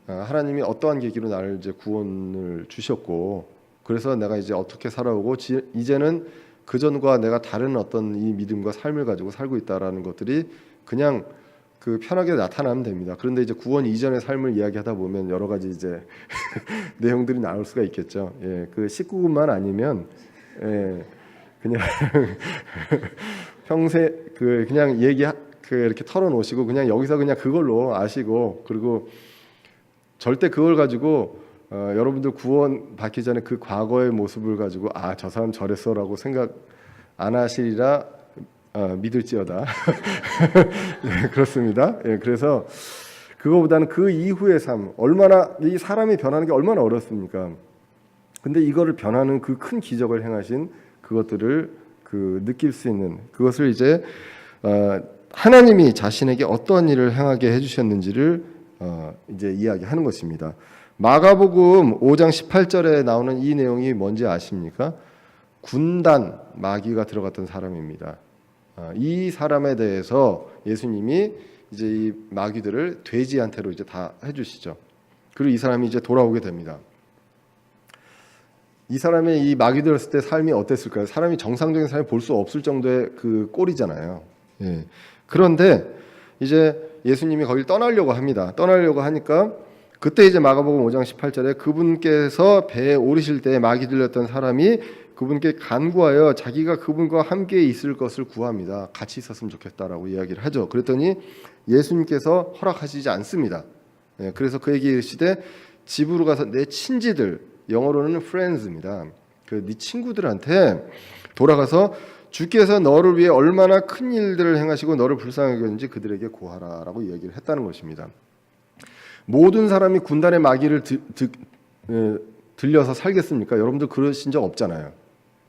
하나님이 어떠한 계기로 나를 이제 구원을 주셨고 그래서 내가 이제 어떻게 살아오고 이제는 그 전과 내가 다른 어떤 이 믿음과 삶을 가지고 살고 있다라는 것들이 그냥 그 편하게 나타나면 됩니다. 그런데 이제 구원 이전의 삶을 이야기하다 보면 여러 가지 이제 내용들이 나올 수가 있겠죠. 예, 그 19금만 아니면 예, 그냥 평생 그냥 이렇게 털어놓으시고 그냥 여기서 그냥 그걸로 아시고 그리고 절대 그걸 가지고 여러분들 구원 받기 전에 그 과거의 모습을 가지고 저 사람 저랬어라고 생각 안 하시리라 믿을지어다. 네, 그렇습니다. 예, 그래서 그거보다는 그 이후의 삶, 얼마나 이 사람이 변하는 게 얼마나 어렵습니까? 근데 이거를 변하는 그 큰 기적을 행하신 그것들을 느낄 수 있는 그것을 이제 하나님이 자신에게 어떠한 일을 행하게 해주셨는지를 이제 이야기하는 것입니다. 마가복음 5장 18절에 나오는 이 내용이 뭔지 아십니까? 군단 마귀가 들어갔던 사람입니다. 이 사람에 대해서 예수님이 이제 이 마귀들을 돼지한테로 이제 다 해주시죠. 그리고 이 사람이 이제 돌아오게 됩니다. 이 사람의 이 마귀 들었을 때 삶이 어땠을까요? 사람이 정상적인 삶을 볼 수 없을 정도의 그 꼴이잖아요. 예. 그런데 이제 예수님이 거길 떠나려고 합니다. 떠나려고 하니까 그때 이제 마가복음 5장 18절에 그분께서 배에 오르실 때 마귀 들렸던 사람이 그분께 간구하여 자기가 그분과 함께 있을 것을 구합니다. 같이 있었으면 좋겠다라고 이야기를 하죠. 그랬더니 예수님께서 허락하시지 않습니다. 예. 그래서 그에게 이르시되 집으로 가서 내 친지들, 영어로는 friends입니다. 네 친구들한테 돌아가서 주께서 너를 위해 얼마나 큰 일들을 행하시고 너를 불쌍하게 했는지 그들에게 고하라라고 이야기를 했다는 것입니다. 모든 사람이 군단의 마귀를 들려서 살겠습니까? 여러분들 그러신 적 없잖아요.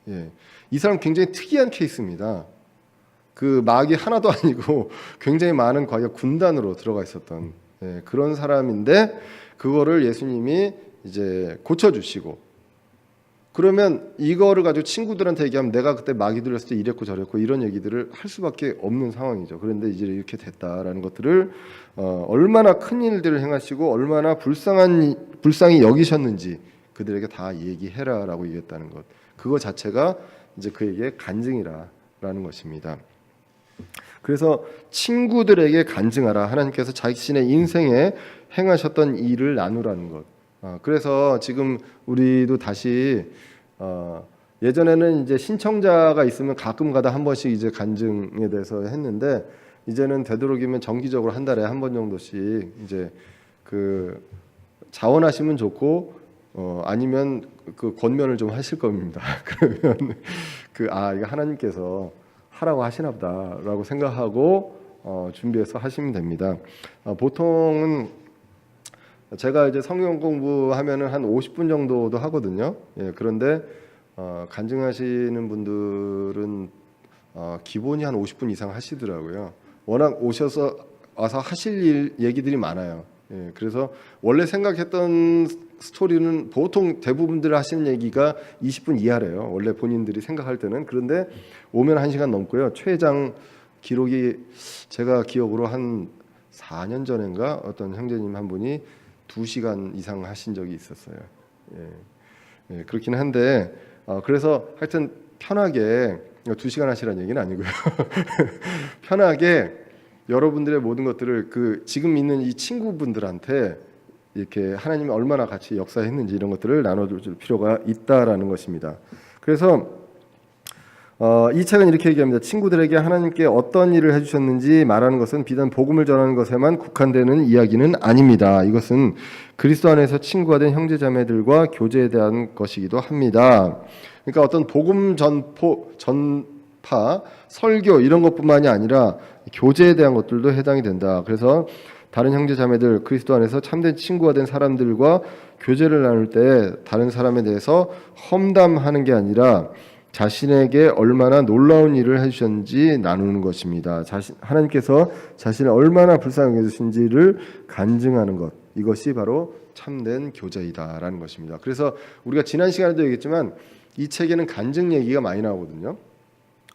예. 이 사람 굉장히 특이한 케이스입니다. 그 마귀 하나도 아니고 굉장히 많은 과거 군단으로 들어가 있었던 그런 사람인데 그거를 예수님이 이제 고쳐주시고 그러면 이거를 가지고 친구들한테 얘기하면 내가 그때 마귀 들렸을 때 이랬고 저랬고 이런 얘기들을 할 수밖에 없는 상황이죠. 그런데 이제 이렇게 됐다라는 것들을 얼마나 큰 일들을 행하시고 얼마나 불쌍히 여기셨는지 그들에게 다 얘기해라라고 얘기했다는 것. 그거 자체가 이제 그에게 간증이라는 것입니다. 그래서 친구들에게 간증하라. 하나님께서 자신의 인생에 행하셨던 일을 나누라는 것. 그래서 지금 우리도 다시 예전에는 이제 신청자가 있으면 가끔가다 한 번씩 이제 간증에 대해서 했는데 이제는 되도록이면 정기적으로 한 달에 한 번 정도씩 이제 그 자원하시면 좋고 아니면 그 권면을 좀 하실 겁니다. 그러면 이거 하나님께서 하라고 하시나 보다라고 생각하고 준비해서 하시면 됩니다. 보통은 제가 이제 성경 공부하면은 한 50분 정도도 하거든요. 예, 그런데 간증하시는 분들은 기본이 한 50분 이상 하시더라고요. 워낙 와서 하실 얘기들이 많아요. 예, 그래서 원래 생각했던 스토리는 보통 대부분들 하시는 얘기가 20분 이하래요. 원래 본인들이 생각할 때는. 그런데 오면 1시간 넘고요. 최장 기록이 제가 기억으로 한 4년 전인가 어떤 형제님 한 분이 2시간 이상 하신 적이 있었어요. 예, 그렇긴 한데 그래서 하여튼 편하게 2시간 하시라는 얘기는 아니고요. 편하게 여러분들의 모든 것들을 지금 있는 이 친구분들한테 이렇게 하나님이 얼마나 같이 역사했는지 이런 것들을 나눠줄 필요가 있다라는 것입니다. 그래서 이 책은 이렇게 얘기합니다. 친구들에게 하나님께 어떤 일을 해주셨는지 말하는 것은 비단 복음을 전하는 것에만 국한되는 이야기는 아닙니다. 이것은 그리스도 안에서 친구가 된 형제자매들과 교제에 대한 것이기도 합니다. 그러니까 어떤 복음 전파, 설교 이런 것뿐만이 아니라 교제에 대한 것들도 해당이 된다. 그래서 다른 형제자매들, 그리스도 안에서 참된 친구가 된 사람들과 교제를 나눌 때 다른 사람에 대해서 험담하는 게 아니라 자신에게 얼마나 놀라운 일을 해주셨는지 나누는 것입니다. 하나님께서 자신을 얼마나 불쌍하게 해주신지를 간증하는 것, 이것이 바로 참된 교제이다라는 것입니다. 그래서 우리가 지난 시간에도 얘기했지만 이 책에는 간증 얘기가 많이 나오거든요.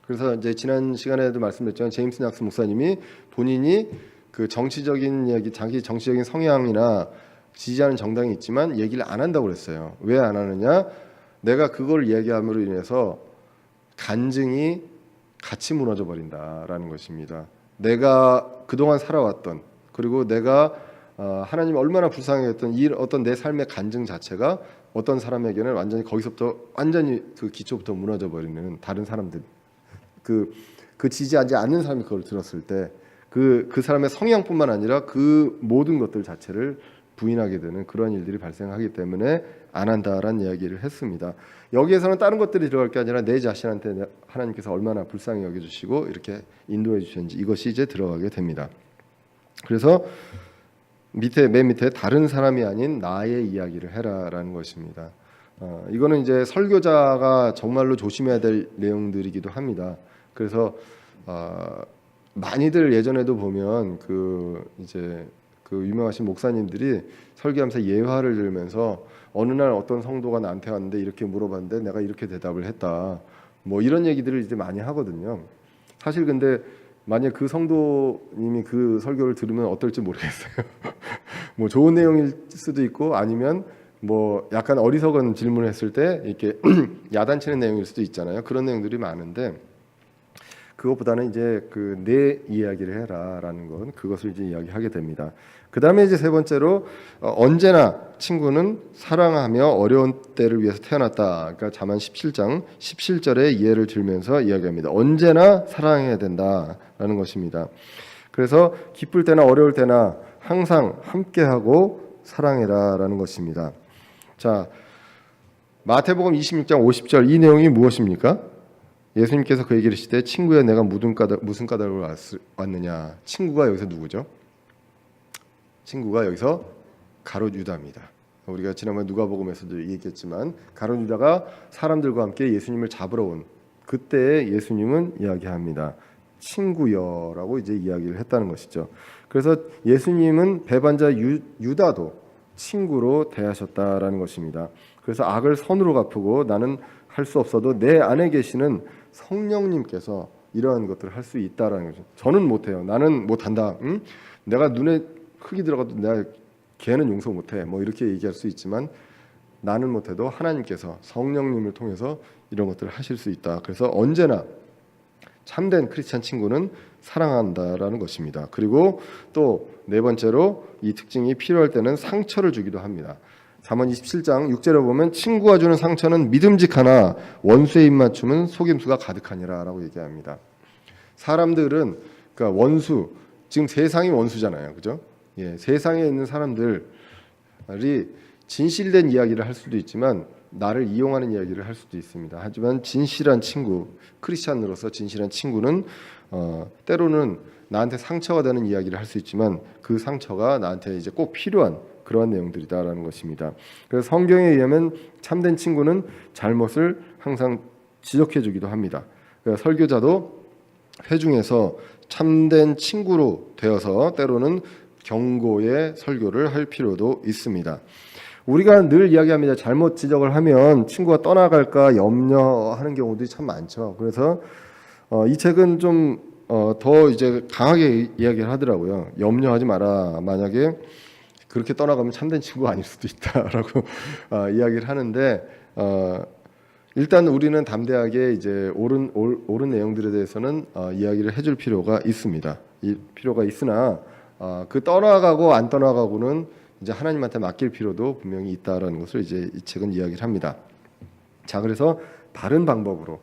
그래서 이제 지난 시간에도 말씀드렸지만 제임스 낙스 목사님이 본인이 그 정치적인 얘기, 자기 정치적인 성향이나 지지하는 정당이 있지만 얘기를 안 한다고 그랬어요. 왜 안 하느냐? 내가 그걸 얘기함으로 인해서 간증이 같이 무너져 버린다라는 것입니다. 내가 그동안 살아왔던 그리고 내가 하나님 얼마나 불쌍하게 했던 이 어떤 내 삶의 간증 자체가 어떤 사람에게는 완전히 거기서부터 완전히 그 기초부터 무너져 버리는 다른 사람들 그 지지하지 않는 사람이 그걸 들었을 때 그 사람의 성향뿐만 아니라 그 모든 것들 자체를 부인하게 되는 그런 일들이 발생하기 때문에 안 한다라는 이야기를 했습니다. 여기에서는 다른 것들이 들어갈 게 아니라 내 자신한테 하나님께서 얼마나 불쌍히 여겨주시고 이렇게 인도해 주셨는지 이것이 이제 들어가게 됩니다. 그래서 맨 밑에 다른 사람이 아닌 나의 이야기를 해라라는 것입니다. 이거는 이제 설교자가 정말로 조심해야 될 내용들이기도 합니다. 그래서 많이들 예전에도 보면 이제 그 유명하신 목사님들이 설교하면서 예화를 들면서 어느 날 어떤 성도가 나한테 왔는데 이렇게 물어봤는데 내가 이렇게 대답을 했다. 뭐 이런 얘기들을 이제 많이 하거든요. 사실 근데 만약 그 성도님이 그 설교를 들으면 어떨지 모르겠어요. 뭐 좋은 내용일 수도 있고 아니면 뭐 약간 어리석은 질문을 했을 때 이렇게 야단치는 내용일 수도 있잖아요. 그런 내용들이 많은데 그것보다는 이제 내 이야기를 해라라는 건 그것을 이제 이야기하게 됩니다. 그 다음에 이제 세 번째로 언제나 친구는 사랑하며 어려운 때를 위해서 태어났다. 그러니까 잠언 17장 17절의 이해를 들면서 이야기합니다. 언제나 사랑해야 된다라는 것입니다. 그래서 기쁠 때나 어려울 때나 항상 함께하고 사랑해라라는 것입니다. 자, 마태복음 26장 50절 이 내용이 무엇입니까? 예수님께서 그 얘기를 하시되 친구야 내가 무슨 까닭으로 왔느냐. 친구가 여기서 누구죠? 친구가 여기서 가룟 유다입니다. 우리가 지난번 누가복음에서도 얘기했지만 가룟 유다가 사람들과 함께 예수님을 잡으러 온 그때 예수님은 이야기합니다. 친구여라고 이제 이야기를 했다는 것이죠. 그래서 예수님은 배반자 유다도 친구로 대하셨다라는 것입니다. 그래서 악을 선으로 갚고 나는 할 수 없어도 내 안에 계시는 성령님께서 이러한 것들을 할 수 있다라는 거죠. 저는 못해요. 나는 못한다. 내가 눈에 흙이 들어가도 내가 걔는 용서 못해. 뭐 이렇게 얘기할 수 있지만 나는 못해도 하나님께서 성령님을 통해서 이런 것들을 하실 수 있다. 그래서 언제나 참된 크리스찬 친구는 사랑한다라는 것입니다. 그리고 또 네 번째로 이 특징이 필요할 때는 상처를 주기도 합니다. 잠언 27장 6절에 보면 친구가 주는 상처는 믿음직하나 원수의 입맞춤은 속임수가 가득하니라 라고 얘기합니다. 사람들은 그러니까 원수, 지금 세상이 원수잖아요. 그죠? 예, 세상에 있는 사람들이 진실된 이야기를 할 수도 있지만 나를 이용하는 이야기를 할 수도 있습니다. 하지만 진실한 친구, 크리스찬으로서 진실한 친구는 때로는 나한테 상처가 되는 이야기를 할 수 있지만 그 상처가 나한테 이제 꼭 필요한 그러한 내용들이다라는 것입니다. 그래서 성경에 의하면 참된 친구는 잘못을 항상 지적해 주기도 합니다. 그러니까 설교자도 회중에서 참된 친구로 되어서 때로는 경고의 설교를 할 필요도 있습니다. 우리가 늘 이야기합니다. 잘못 지적을 하면 친구가 떠나갈까 염려하는 경우들이 참 많죠. 그래서 이 책은 좀 더 이제 강하게 이야기를 하더라고요. 염려하지 마라. 만약에 그렇게 떠나가면 참된 친구가 아닐 수도 있다라고 이야기를 하는데 일단 우리는 담대하게 이제 옳은 내용들에 대해서는 이야기를 해줄 필요가 있습니다. 이 필요가 있으나 그 떠나가고 안 떠나가고는 이제 하나님한테 맡길 필요도 분명히 있다라는 것을 이제 이 책은 이야기를 합니다. 자, 그래서 다른 방법으로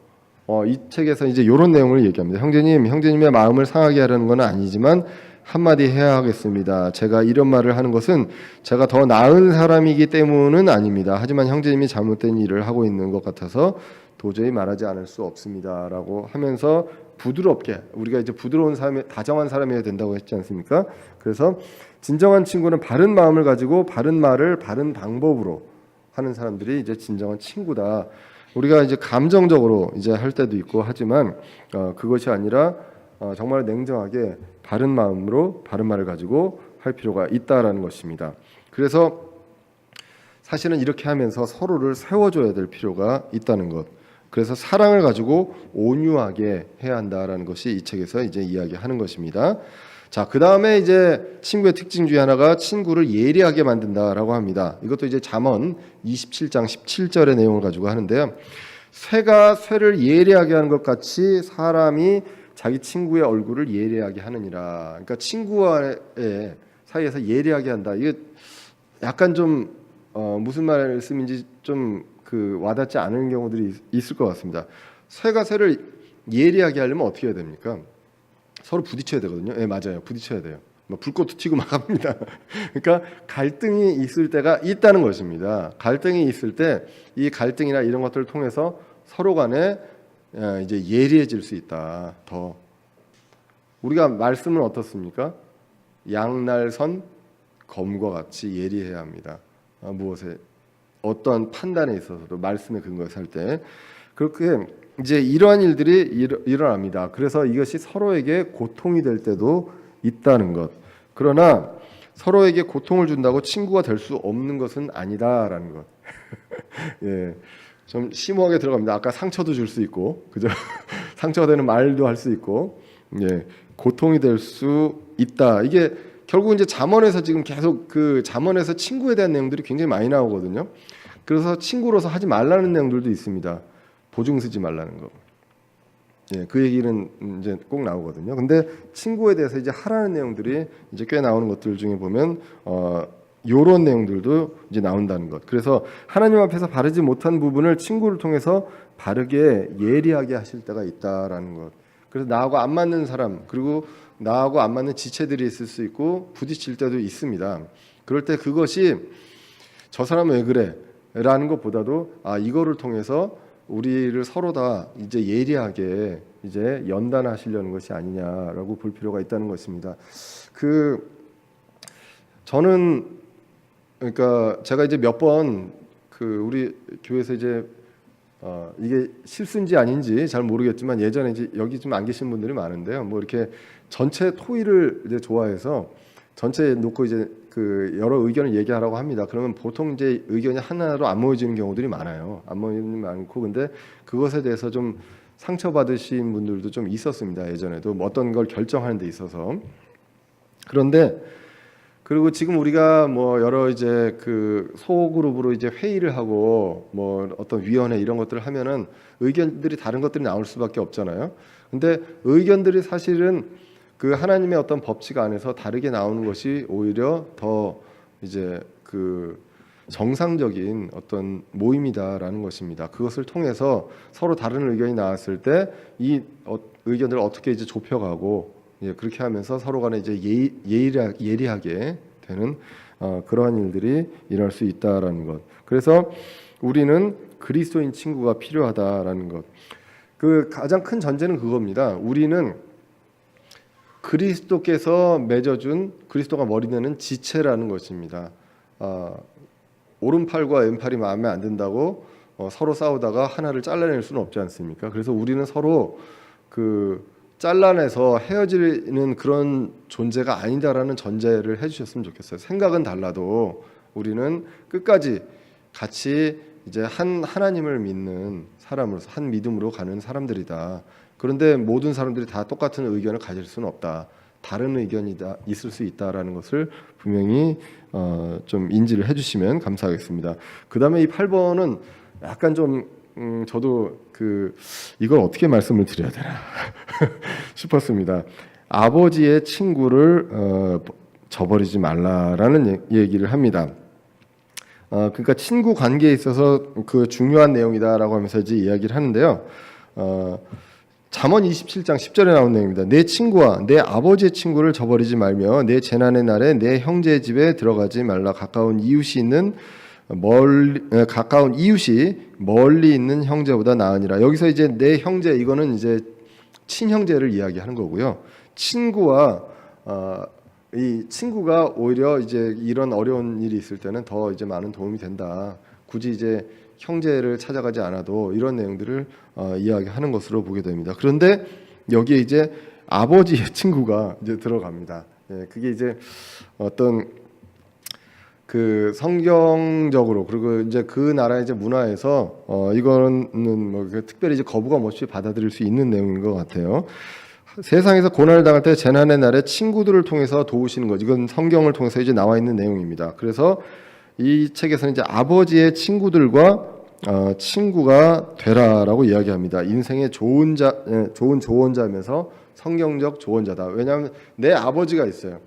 이 책에서 이제 이런 내용을 얘기합니다. 형제님의 마음을 상하게 하려는 건 아니지만 한마디 해야 하겠습니다. 제가 이런 말을 하는 것은 제가 더 나은 사람이기 때문은 아닙니다. 하지만 형제님이 잘못된 일을 하고 있는 것 같아서 도저히 말하지 않을 수 없습니다라고 하면서 부드럽게 우리가 이제 부드러운 사람이 다정한 사람이어야 된다고 했지 않습니까? 그래서 진정한 친구는 바른 마음을 가지고 바른 말을 바른 방법으로 하는 사람들이 이제 진정한 친구다. 우리가 이제 감정적으로 이제 할 때도 있고 하지만 그것이 아니라 정말 냉정하게 바른 마음으로 바른 말을 가지고 할 필요가 있다라는 것입니다. 그래서 사실은 이렇게 하면서 서로를 세워줘야 될 필요가 있다는 것. 그래서 사랑을 가지고 온유하게 해야 한다라는 것이 이 책에서 이제 이야기하는 것입니다. 자, 그 다음에 이제 친구의 특징 중에 하나가 친구를 예리하게 만든다라고 합니다. 이것도 이제 잠언 27장 17절의 내용을 가지고 하는데요. 쇠가 쇠를 예리하게 하는 것 같이 사람이 자기 친구의 얼굴을 예리하게 하느니라. 그러니까 친구와의 사이에서 예리하게 한다. 이게 약간 좀 무슨 말씀인지 좀 와닿지 않은 경우들이 있을 것 같습니다. 쇠가 쇠를 예리하게 하려면 어떻게 해야 됩니까? 서로 부딪혀야 되거든요. 네, 맞아요. 부딪혀야 돼요. 불꽃도 튀고 막 합니다. 그러니까 갈등이 있을 때가 있다는 것입니다. 갈등이 있을 때 이 갈등이나 이런 것들을 통해서 서로 간에 이제 예리해질 수 있다. 더 우리가 말씀은 어떻습니까? 양날선 검과 같이 예리해야 합니다. 무엇에 어떠한 판단에 있어서도 말씀에 근거해서 할 때 그렇게 이제 이러한 일들이 일어납니다. 그래서 이것이 서로에게 고통이 될 때도 있다는 것. 그러나 서로에게 고통을 준다고 친구가 될 수 없는 것은 아니다라는 것. 예, 좀 심오하게 들어갑니다. 아까 상처도 줄 수 있고, 그죠? 상처가 되는 말도 할 수 있고, 예, 고통이 될 수 있다. 이게 결국 이제 잠언에서 지금 계속 그 잠언에서 친구에 대한 내용들이 굉장히 많이 나오거든요. 그래서 친구로서 하지 말라는 내용들도 있습니다. 보증 쓰지 말라는 거. 예, 그 얘기는 이제 꼭 나오거든요. 근데 친구에 대해서 이제 하라는 내용들이 이제 꽤 나오는 것들 중에 보면 요런 내용들도 이제 나온다는 것. 그래서 하나님 앞에서 바르지 못한 부분을 친구를 통해서 바르게 예리하게 하실 때가 있다라는 것. 그래서 나하고 안 맞는 사람 그리고 나하고 안 맞는 지체들이 있을 수 있고 부딪힐 때도 있습니다. 그럴 때 그것이 저 사람은 왜 그래? 라는 것보다도 이거를 통해서 우리를 서로 다 이제 예리하게 이제 연단하시려는 것이 아니냐라고 볼 필요가 있다는 것입니다. 저는 그러니까 제가 이제 몇 번 우리 교회에서 이제 이게 실수인지 아닌지 잘 모르겠지만 예전에 이제 여기 좀 안 계신 분들이 많은데요. 뭐 이렇게 전체 토의를 이제 좋아해서 전체 놓고 이제 여러 의견을 얘기하라고 합니다. 그러면 보통 이제 의견이 하나로 안 모여지는 경우들이 많아요. 안 모이는 많고 근데 그것에 대해서 좀 상처받으신 분들도 좀 있었습니다. 예전에도 뭐 어떤 걸 결정하는 데 있어서. 그런데 그리고 지금 우리가 뭐 여러 이제 소그룹으로 이제 회의를 하고 뭐 어떤 위원회 이런 것들을 하면은 의견들이 다른 것들이 나올 수밖에 없잖아요. 근데 의견들이 사실은 하나님의 어떤 법칙 안에서 다르게 나오는 것이 오히려 더 이제 정상적인 어떤 모임이다라는 것입니다. 그것을 통해서 서로 다른 의견이 나왔을 때 이 의견들을 어떻게 이제 좁혀가고 그렇게 하면서 서로 간에 이제 예리하게 되는 그러한 일들이 일어날 수 있다라는 것. 그래서 우리는 그리스도인 친구가 필요하다라는 것. 가장 큰 전제는 그겁니다. 우리는 그리스도께서 맺어준 그리스도가 머리내는 지체라는 것입니다. 오른팔과 왼팔이 마음에 안 든다고 서로 싸우다가 하나를 잘라낼 수는 없지 않습니까? 그래서 우리는 서로 잘라내서 헤어지는 그런 존재가 아니다라는 전제를 해주셨으면 좋겠어요. 생각은 달라도 우리는 끝까지 같이 이제 하나님을 믿는 사람으로서 한 믿음으로 가는 사람들이다. 그런데 모든 사람들이 다 똑같은 의견을 가질 수는 없다. 다른 의견이 있을 수 있다라는 것을 분명히 좀 인지를 해주시면 감사하겠습니다. 그 다음에 이 8번은 약간 좀 저도 이걸 어떻게 말씀을 드려야 되나 싶었습니다. 아버지의 친구를 저버리지 말라라는 얘기를 합니다. 그러니까 친구 관계에 있어서 중요한 내용이다라고 하면서 이제 이야기를 하는데요. 잠언 27장 10절에 나온 내용입니다. 내 친구와 내 아버지의 친구를 저버리지 말며 내 재난의 날에 내 형제의 집에 들어가지 말라. 가까운 이웃이 멀리 있는 형제보다 나으니라. 여기서 이제 내 형제 이거는 이제 친형제를 이야기하는 거고요. 이 친구가 오히려 이제 이런 어려운 일이 있을 때는 더 이제 많은 도움이 된다. 굳이 이제 형제를 찾아가지 않아도 이런 내용들을 이야기하는 것으로 보게 됩니다. 그런데 여기에 이제 아버지의 친구가 이제 들어갑니다. 예, 그게 이제 어떤 성경적으로 그리고 이제 그 나라의 이제 문화에서 이거는 뭐 특별히 이제 거부감 없이 받아들일 수 있는 내용인 것 같아요. 세상에서 고난을 당할 때 재난의 날에 친구들을 통해서 도우시는 것, 이건 성경을 통해서 이제 나와 있는 내용입니다. 그래서 이 책에서는 이제 아버지의 친구들과 친구가 되라라고 이야기합니다. 인생의 좋은 조언자면서 성경적 조언자다. 왜냐하면 내 아버지가 있어요.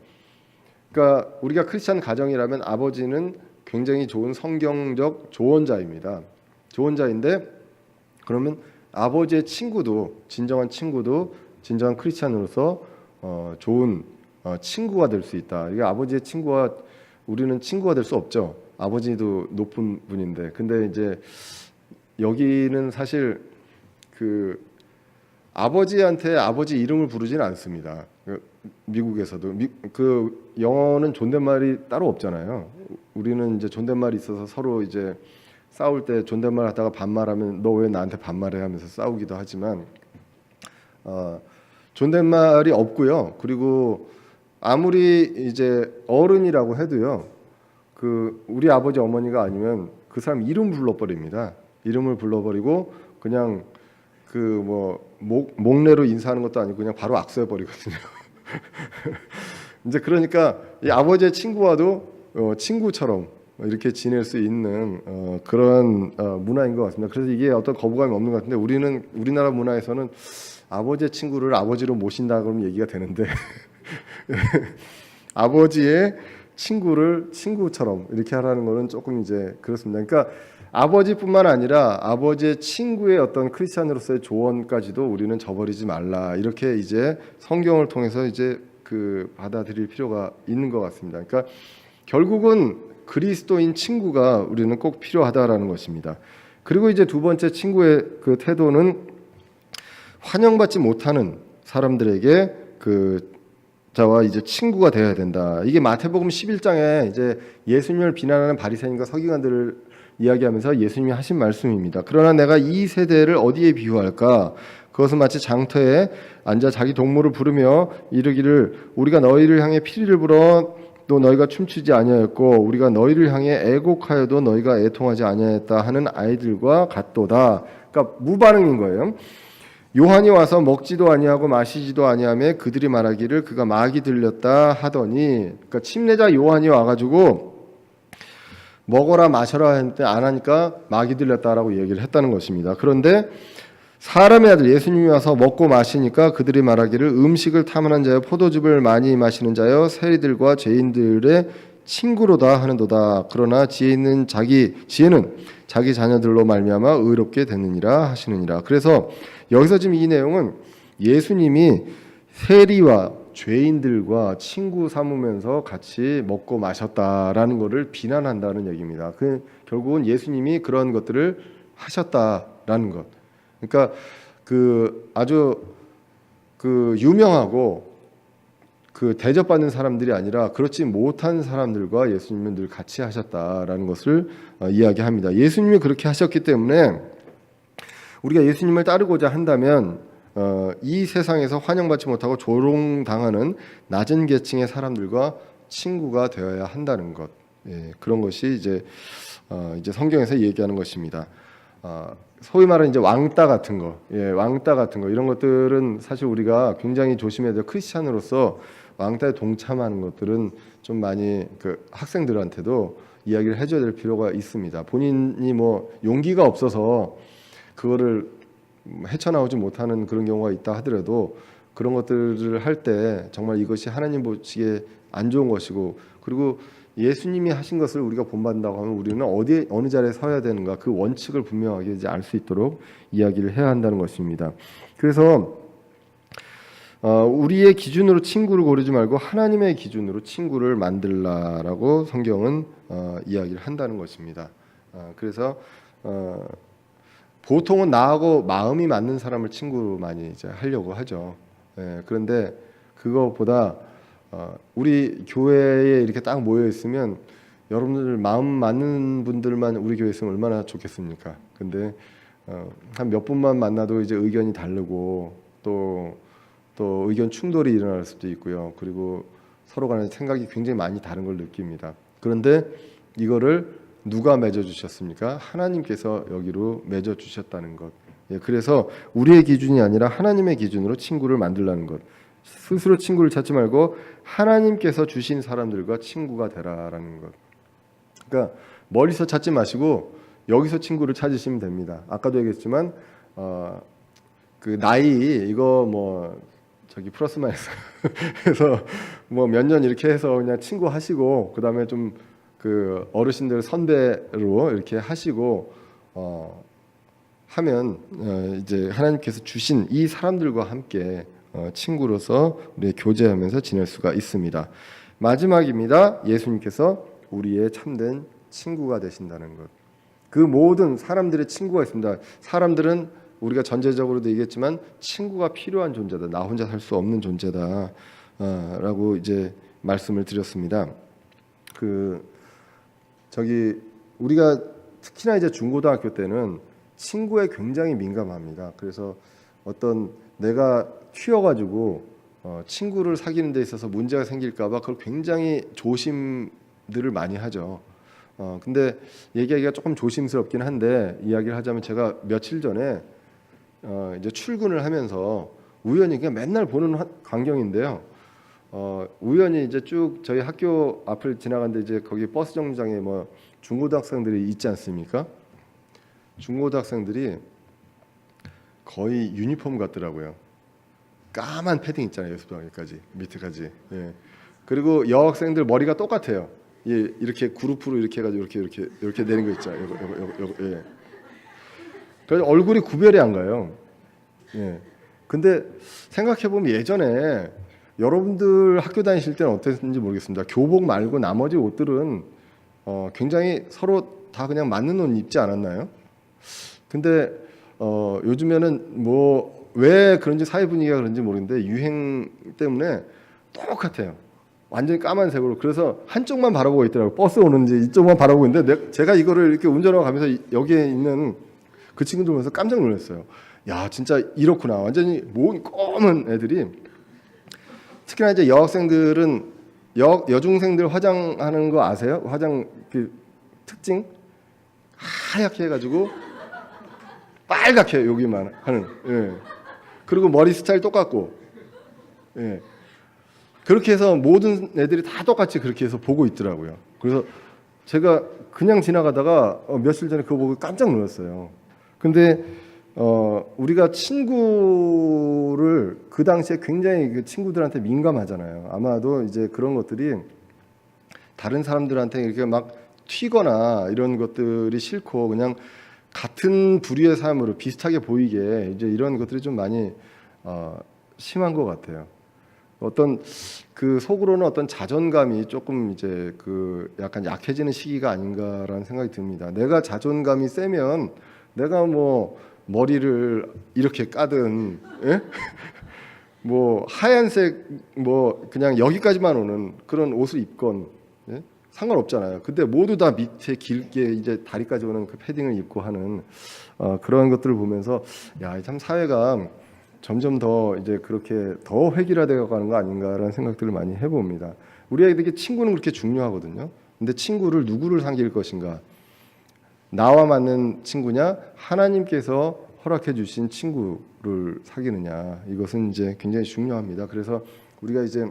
그러니까 우리가 크리스찬 가정이라면 아버지는 굉장히 좋은 성경적 조언자입니다. 조언자인데 그러면 아버지의 진정한 크리스찬으로서 좋은 친구가 될 수 있다. 이게 아버지의 친구와 우리는 친구가 될 수 없죠. 아버지도 높은 분인데, 근데 이제 여기는 사실 아버지한테 아버지 이름을 부르지는 않습니다. 미국에서도 그 영어는 존댓말이 따로 없잖아요. 우리는 이제 존댓말이 있어서 서로 이제 싸울 때 존댓말 하다가 반말하면 너 왜 나한테 반말해 하면서 싸우기도 하지만 존댓말이 없고요. 그리고 아무리 이제 어른이라고 해도요. 그 우리 아버지 어머니가 아니면 그 사람 이름 불러버립니다. 이름을 불러버리고 그냥 그 뭐 목례로 인사하는 것도 아니고 그냥 바로 악수해버리거든요. 이제 그러니까 이 아버지의 친구와도 친구처럼 이렇게 지낼 수 있는 그런 문화인 것 같습니다. 그래서 이게 어떤 거부감이 없는 것 같은데 우리나라 문화에서는 아버지의 친구를 아버지로 모신다 그러면 얘기가 되는데 아버지의 친구를 친구처럼 이렇게 하라는 거는 조금 이제 그렇습니다. 그러니까 아버지뿐만 아니라 아버지의 친구의 어떤 크리스찬으로서의 조언까지도 우리는 저버리지 말라 이렇게 이제 성경을 통해서 이제 그 받아들일 필요가 있는 것 같습니다. 그러니까 결국은 그리스도인 친구가 우리는 꼭 필요하다라는 것입니다. 그리고 이제 두 번째 친구의 그 태도는 환영받지 못하는 사람들에게 그 자와 이제 친구가 되어야 된다. 이게 마태복음 11장에 이제 예수님을 비난하는 바리새인과 서기관들을 이야기하면서 예수님이 하신 말씀입니다. 그러나 내가 이 세대를 어디에 비유할까? 그것은 마치 장터에 앉아 자기 동무를 부르며 이르기를 우리가 너희를 향해 피리를 불어 또 너희가 춤추지 아니하였고 우리가 너희를 향해 애곡하여도 너희가 애통하지 아니하였다 하는 아이들과 같도다. 그러니까 무반응인 거예요. 요한이 와서 먹지도 아니하고 마시지도 아니하며 그들이 말하기를 그가 마귀 들렸다 하더니, 그러니까 침례자 요한이 와가지고 먹어라 마셔라 했는데 안 하니까 마귀 들렸다라고 얘기를 했다는 것입니다. 그런데 사람의 아들 예수님이 와서 먹고 마시니까 그들이 말하기를 음식을 탐하는 자여 포도즙을 많이 마시는 자여 세리들과 죄인들의 친구로다 하는도다. 그러나 지혜는 자기 자녀들로 말미암아 의롭게 됐느니라 하시느니라. 그래서 여기서 지금 이 내용은 예수님이 세리와 죄인들과 친구 삼으면서 같이 먹고 마셨다라는 것을 비난한다는 얘기입니다. 결국은 예수님이 그런 것들을 하셨다라는 것. 그러니까 그 아주 그 유명하고 그 대접받는 사람들이 아니라 그렇지 못한 사람들과 예수님은 늘 같이 하셨다라는 것을 이야기합니다. 예수님이 그렇게 하셨기 때문에 우리가 예수님을 따르고자 한다면 이 세상에서 환영받지 못하고 조롱당하는 낮은 계층의 사람들과 친구가 되어야 한다는 것. 예, 그런 것이 이제 성경에서 얘기하는 것입니다. 소위 말하는 이제 왕따 같은 거, 왕따 같은 거 이런 것들은 사실 우리가 굉장히 조심해야 돼요. 크리스찬으로서 왕따에 동참하는 것들은 좀 많이 그 학생들한테도 이야기를 해줘야 될 필요가 있습니다. 본인이 뭐 용기가 없어서 그거를 헤쳐나오지 못하는 그런 경우가 있다 하더라도 그런 것들을 할 때 정말 이것이 하나님 보시기에 안 좋은 것이고 그리고 예수님이 하신 것을 우리가 본받는다고 하면 우리는 어느 자리에 서야 되는가 그 원칙을 분명하게 이제 알 수 있도록 이야기를 해야 한다는 것입니다. 그래서 우리의 기준으로 친구를 고르지 말고 하나님의 기준으로 친구를 만들라라고 성경은 이야기를 한다는 것입니다. 그래서 보통은 나하고 마음이 맞는 사람을 친구로 많이 이제 하려고 하죠. 그런데 그거보다 우리 교회에 이렇게 딱 모여 있으면 여러분들 마음 맞는 분들만 우리 교회에 있으면 얼마나 좋겠습니까? 근데 한 몇 분만 만나도 이제 의견이 다르고 또 의견 충돌이 일어날 수도 있고요. 그리고 서로 간에 생각이 굉장히 많이 다른 걸 느낍니다. 그런데 이거를 누가 맺어주셨습니까? 하나님께서 여기로 맺어주셨다는 것. 그래서 우리의 기준이 아니라 하나님의 기준으로 친구를 만들라는 것. 스스로 친구를 찾지 말고 하나님께서 주신 사람들과 친구가 되라라는 것. 그러니까 멀리서 찾지 마시고 여기서 친구를 찾으시면 됩니다. 아까도 얘기했지만 그 나이 이거 뭐 저기 플러스 마이너스 해서 뭐 몇 년 이렇게 해서 그냥 친구 하시고 그 다음에 좀 그 어르신들 선배로 이렇게 하시고 하면 이제 하나님께서 주신 이 사람들과 함께 친구로서 우리 교제하면서 지낼 수가 있습니다. 마지막입니다. 예수님께서 우리의 참된 친구가 되신다는 것. 그 모든 사람들의 친구가 있습니다. 사람들은 우리가 전제적으로도 얘기했지만 친구가 필요한 존재다. 나 혼자 살 수 없는 존재다. 라고 이제 말씀을 드렸습니다. 우리가 특히나 이제 중고등학교 때는 친구에 굉장히 민감합니다. 그래서 어떤 내가 튀어가지고 친구를 사귀는 데 있어서 문제가 생길까봐 그걸 굉장히 조심들을 많이 하죠. 근데 얘기하기가 조금 조심스럽긴 한데 이야기를 하자면 제가 며칠 전에 이제 출근을 하면서 우연히 그냥 맨날 보는 광경인데요. 우연히 이제 쭉 저희 학교 앞을 지나갔는데 이제 거기 버스 정류장에 뭐 중고등학생들이 있지 않습니까? 중고등학생들이 거의 유니폼 같더라고요. 까만 패딩 있잖아요, 여기까지 밑에까지. 예. 그리고 여학생들 머리가 똑같아요. 예, 이렇게 그룹으로 이렇게 해가지고 이렇게 내는 거 있잖아요. 요거, 예. 그래서 얼굴이 구별이 안 가요. 예. 근데 생각해 보면 예전에 여러분들 학교 다니실 때는 어땠는지 모르겠습니다. 교복 말고 나머지 옷들은 굉장히 서로 다 그냥 맞는 옷 입지 않았나요? 근데 요즘에는 뭐 왜 그런지 사회 분위기가 그런지 모르겠는데 유행 때문에 똑같아요. 완전히 까만색으로. 그래서 한쪽만 바라보고 있더라고요. 버스 오는지 이쪽만 바라보고 있는데 제가 이거를 이렇게 운전하고 가면서 여기에 있는 그 친구들 보면서 깜짝 놀랐어요. 야, 진짜 이렇구나. 완전히 뭐 검은 애들이. 특히나 이제 여학생들은 여중생들 화장하는 거 아세요? 화장 그 특징 하얗게 해가지고 빨갛게 여기만 하는. 예. 그리고 머리 스타일 똑같고. 예. 그렇게 해서 모든 애들이 다 똑같이 그렇게 해서 보고 있더라고요. 그래서 제가 그냥 지나가다가 며칠 전에 그거 보고 깜짝 놀랐어요. 근데 우리가 친구를 그 당시에 굉장히 그 친구들한테 민감하잖아요. 아마도 이제 그런 것들이 다른 사람들한테 이렇게 막 튀거나 이런 것들이 싫고 그냥 같은 부류의 삶으로 비슷하게 보이게 이제 이런 것들이 좀 많이 심한 것 같아요. 어떤 그 속으로는 어떤 자존감이 조금 이제 그 약간 약해지는 시기가 아닌가라는 생각이 듭니다. 내가 자존감이 세면 내가 뭐 머리를 이렇게 까든, 예? 뭐 하얀색 뭐 그냥 여기까지만 오는 그런 옷을 입건, 예? 상관없잖아요. 근데 모두 다 밑에 길게 이제 다리까지 오는 그 패딩을 입고 하는 그런 것들을 보면서 야, 참 사회가 점점 더 이제 그렇게 더 획일화되어 가는 거 아닌가라는 생각들을 많이 해봅니다. 우리에게 친구는 그렇게 중요하거든요. 근데 친구를 누구를 사귈 것인가? 나와 맞는 친구냐? 하나님께서 허락해 주신 친구를 사귀느냐? 이것은 이제 굉장히 중요합니다. 그래서 우리가 이제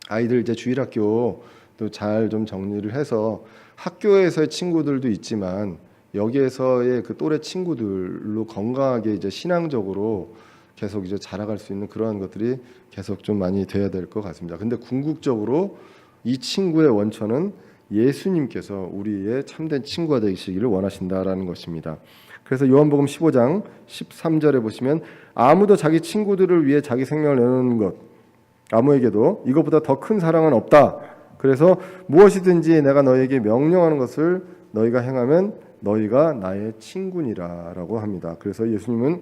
아이들 이제 주일학교 또 잘 좀 정리를 해서 학교에서의 친구들도 있지만 여기에서의 그 또래 친구들로 건강하게 이제 신앙적으로 계속 이제 자라갈 수 있는 그러한 것들이 계속 좀 많이 돼야 될 것 같습니다. 근데 궁극적으로 이 친구의 원천은 예수님께서 우리의 참된 친구가 되시기를 원하신다라는 것입니다. 그래서 요한복음 15장 13절에 보시면 아무도 자기 친구들을 위해 자기 생명을 내놓는 것 아무에게도 이것보다 더 큰 사랑은 없다. 그래서 무엇이든지 내가 너희에게 명령하는 것을 너희가 행하면 너희가 나의 친구니라라고 합니다. 그래서 예수님은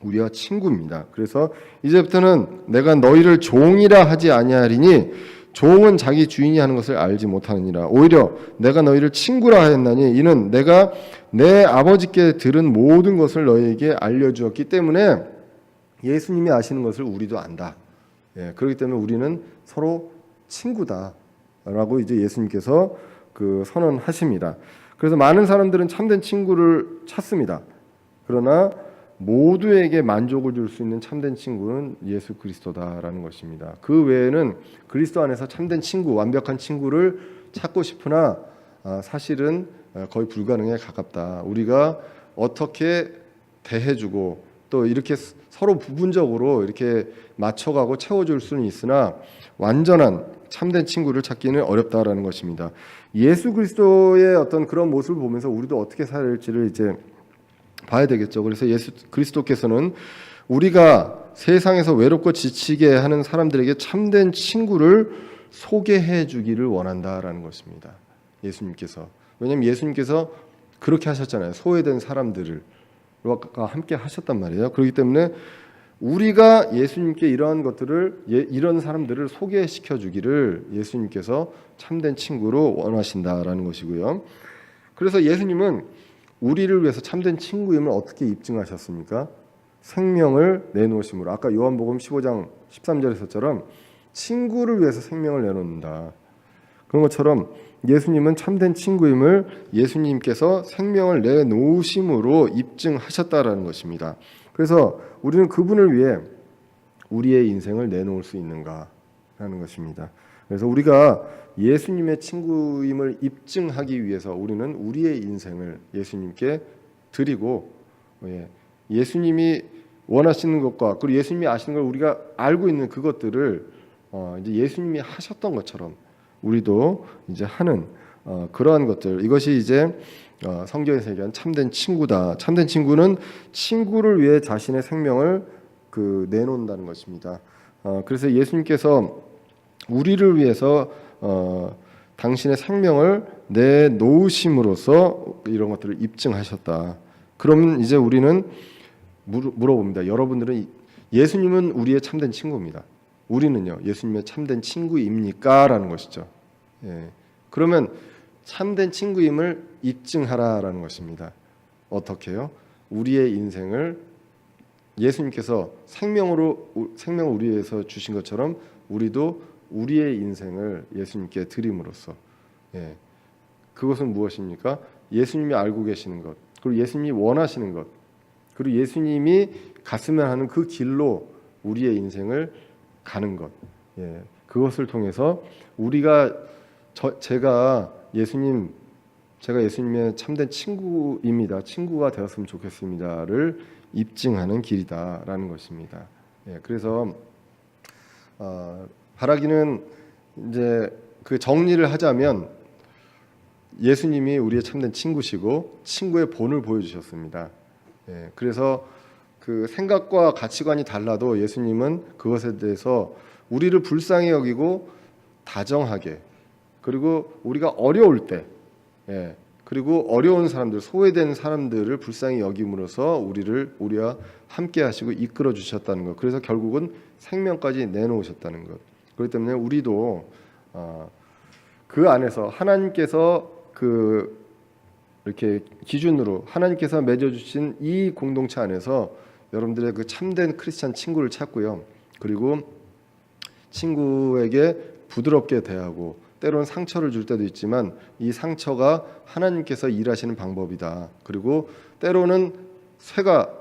우리와 친구입니다. 그래서 이제부터는 내가 너희를 종이라 하지 아니하리니 종은 자기 주인이 하는 것을 알지 못하느니라. 오히려 내가 너희를 친구라 하였나니 이는 내가 내 아버지께 들은 모든 것을 너희에게 알려주었기 때문에 예수님이 아시는 것을 우리도 안다. 예, 그렇기 때문에 우리는 서로 친구다라고 이제 예수님께서 그 선언하십니다. 그래서 많은 사람들은 참된 친구를 찾습니다. 그러나 모두에게 만족을 줄 수 있는 참된 친구는 예수 그리스도다라는 것입니다. 그 외에는 그리스도 안에서 참된 친구, 완벽한 친구를 찾고 싶으나 사실은 거의 불가능에 가깝다. 우리가 어떻게 대해주고 또 이렇게 서로 부분적으로 이렇게 맞춰가고 채워줄 수는 있으나 완전한 참된 친구를 찾기는 어렵다라는 것입니다. 예수 그리스도의 어떤 그런 모습을 보면서 우리도 어떻게 살아야 할지를 이제 봐야 되겠죠. 그래서 예수 그리스도께서는 우리가 세상에서 외롭고 지치게 하는 사람들에게 참된 친구를 소개해 주기를 원한다라는 것입니다. 예수님께서. 왜냐하면 예수님께서 그렇게 하셨잖아요. 소외된 사람들과 함께 하셨단 말이에요. 그렇기 때문에 우리가 예수님께 이러한 것들을 이런 사람들을 소개시켜 주기를 예수님께서 참된 친구로 원하신다라는 것이고요. 그래서 예수님은 우리를 위해서 참된 친구임을 어떻게 입증하셨습니까? 생명을 내놓으심으로. 아까 요한복음 15장 13절에서처럼 친구를 위해서 생명을 내놓는다. 그런 것처럼 예수님은 참된 친구임을 예수님께서 생명을 내놓으심으로 입증하셨다라는 것입니다. 그래서 우리는 그분을 위해 우리의 인생을 내놓을 수 있는가라는 것입니다. 그래서 우리가 예수님의 친구임을 입증하기 위해서 우리는 우리의 인생을 예수님께 드리고, 예수님이 원하시는 것과 그리고 예수님이 아시는 걸 우리가 알고 있는 그것들을 이제 예수님이 하셨던 것처럼 우리도 이제 하는 그러한 것들, 이것이 이제 성경에서 얘기한 참된 친구다. 참된 친구는 친구를 위해 자신의 생명을 내놓는다는 것입니다. 그래서 예수님께서 우리를 위해서 당신의 생명을 내놓으심으로써 이런 것들을 입증하셨다. 그러면 이제 우리는 물어봅니다. 여러분들은 예수님은 우리의 참된 친구입니다. 우리는요, 예수님의 참된 친구입니까? 라는 것이죠. 그러면 참된 친구임을 입증하라라는 것입니다. 어떻게요? 우리의 인생을 예수님께서 생명을 우리 위해서 주신 것처럼 우리도 우리의 인생을 예수님께 드림으로써, 그것은 무엇입니까? 예수님이 알고 계시는 것, 그리고 예수님이 원하시는 것, 그리고 예수님이 갔으면 하는 그 길로 우리의 인생을 가는 것, 그것을 통해서 제가 예수님의 참된 친구입니다. 친구가 되었으면 좋겠습니다를 입증하는 길이다라는 것입니다. 그래서 바라기는 이제 그 정리를 하자면 예수님이 우리의 참된 친구시고 친구의 본을 보여주셨습니다. 그래서 그 생각과 가치관이 달라도 예수님은 그것에 대해서 우리를 불쌍히 여기고 다정하게, 그리고 우리가 어려울 때, 그리고 어려운 사람들, 소외된 사람들을 불쌍히 여김으로써 우리와 함께 하시고 이끌어 주셨다는 것. 그래서 결국은 생명까지 내놓으셨다는 것. 그렇기 때문에 우리도 그 안에서 하나님께서 이렇게 기준으로 하나님께서 맺어주신 이 공동체 안에서 여러분들의 그 참된 크리스찬 친구를 찾고요. 그리고 친구에게 부드럽게 대하고, 때로는 상처를 줄 때도 있지만 이 상처가 하나님께서 일하시는 방법이다. 그리고 때로는 쇠가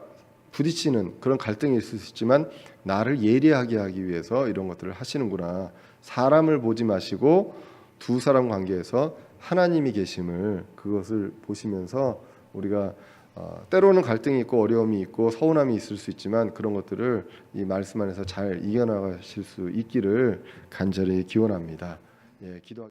부딪히는 그런 갈등이 있을 수 있지만 나를 예리하게 하기 위해서 이런 것들을 하시는구나. 사람을 보지 마시고 두 사람 관계에서 하나님이 계심을, 그것을 보시면서 우리가 때로는 갈등이 있고 어려움이 있고 서운함이 있을 수 있지만 그런 것들을 이 말씀 안에서 잘 이겨나가실 수 있기를 간절히 기원합니다. 기도.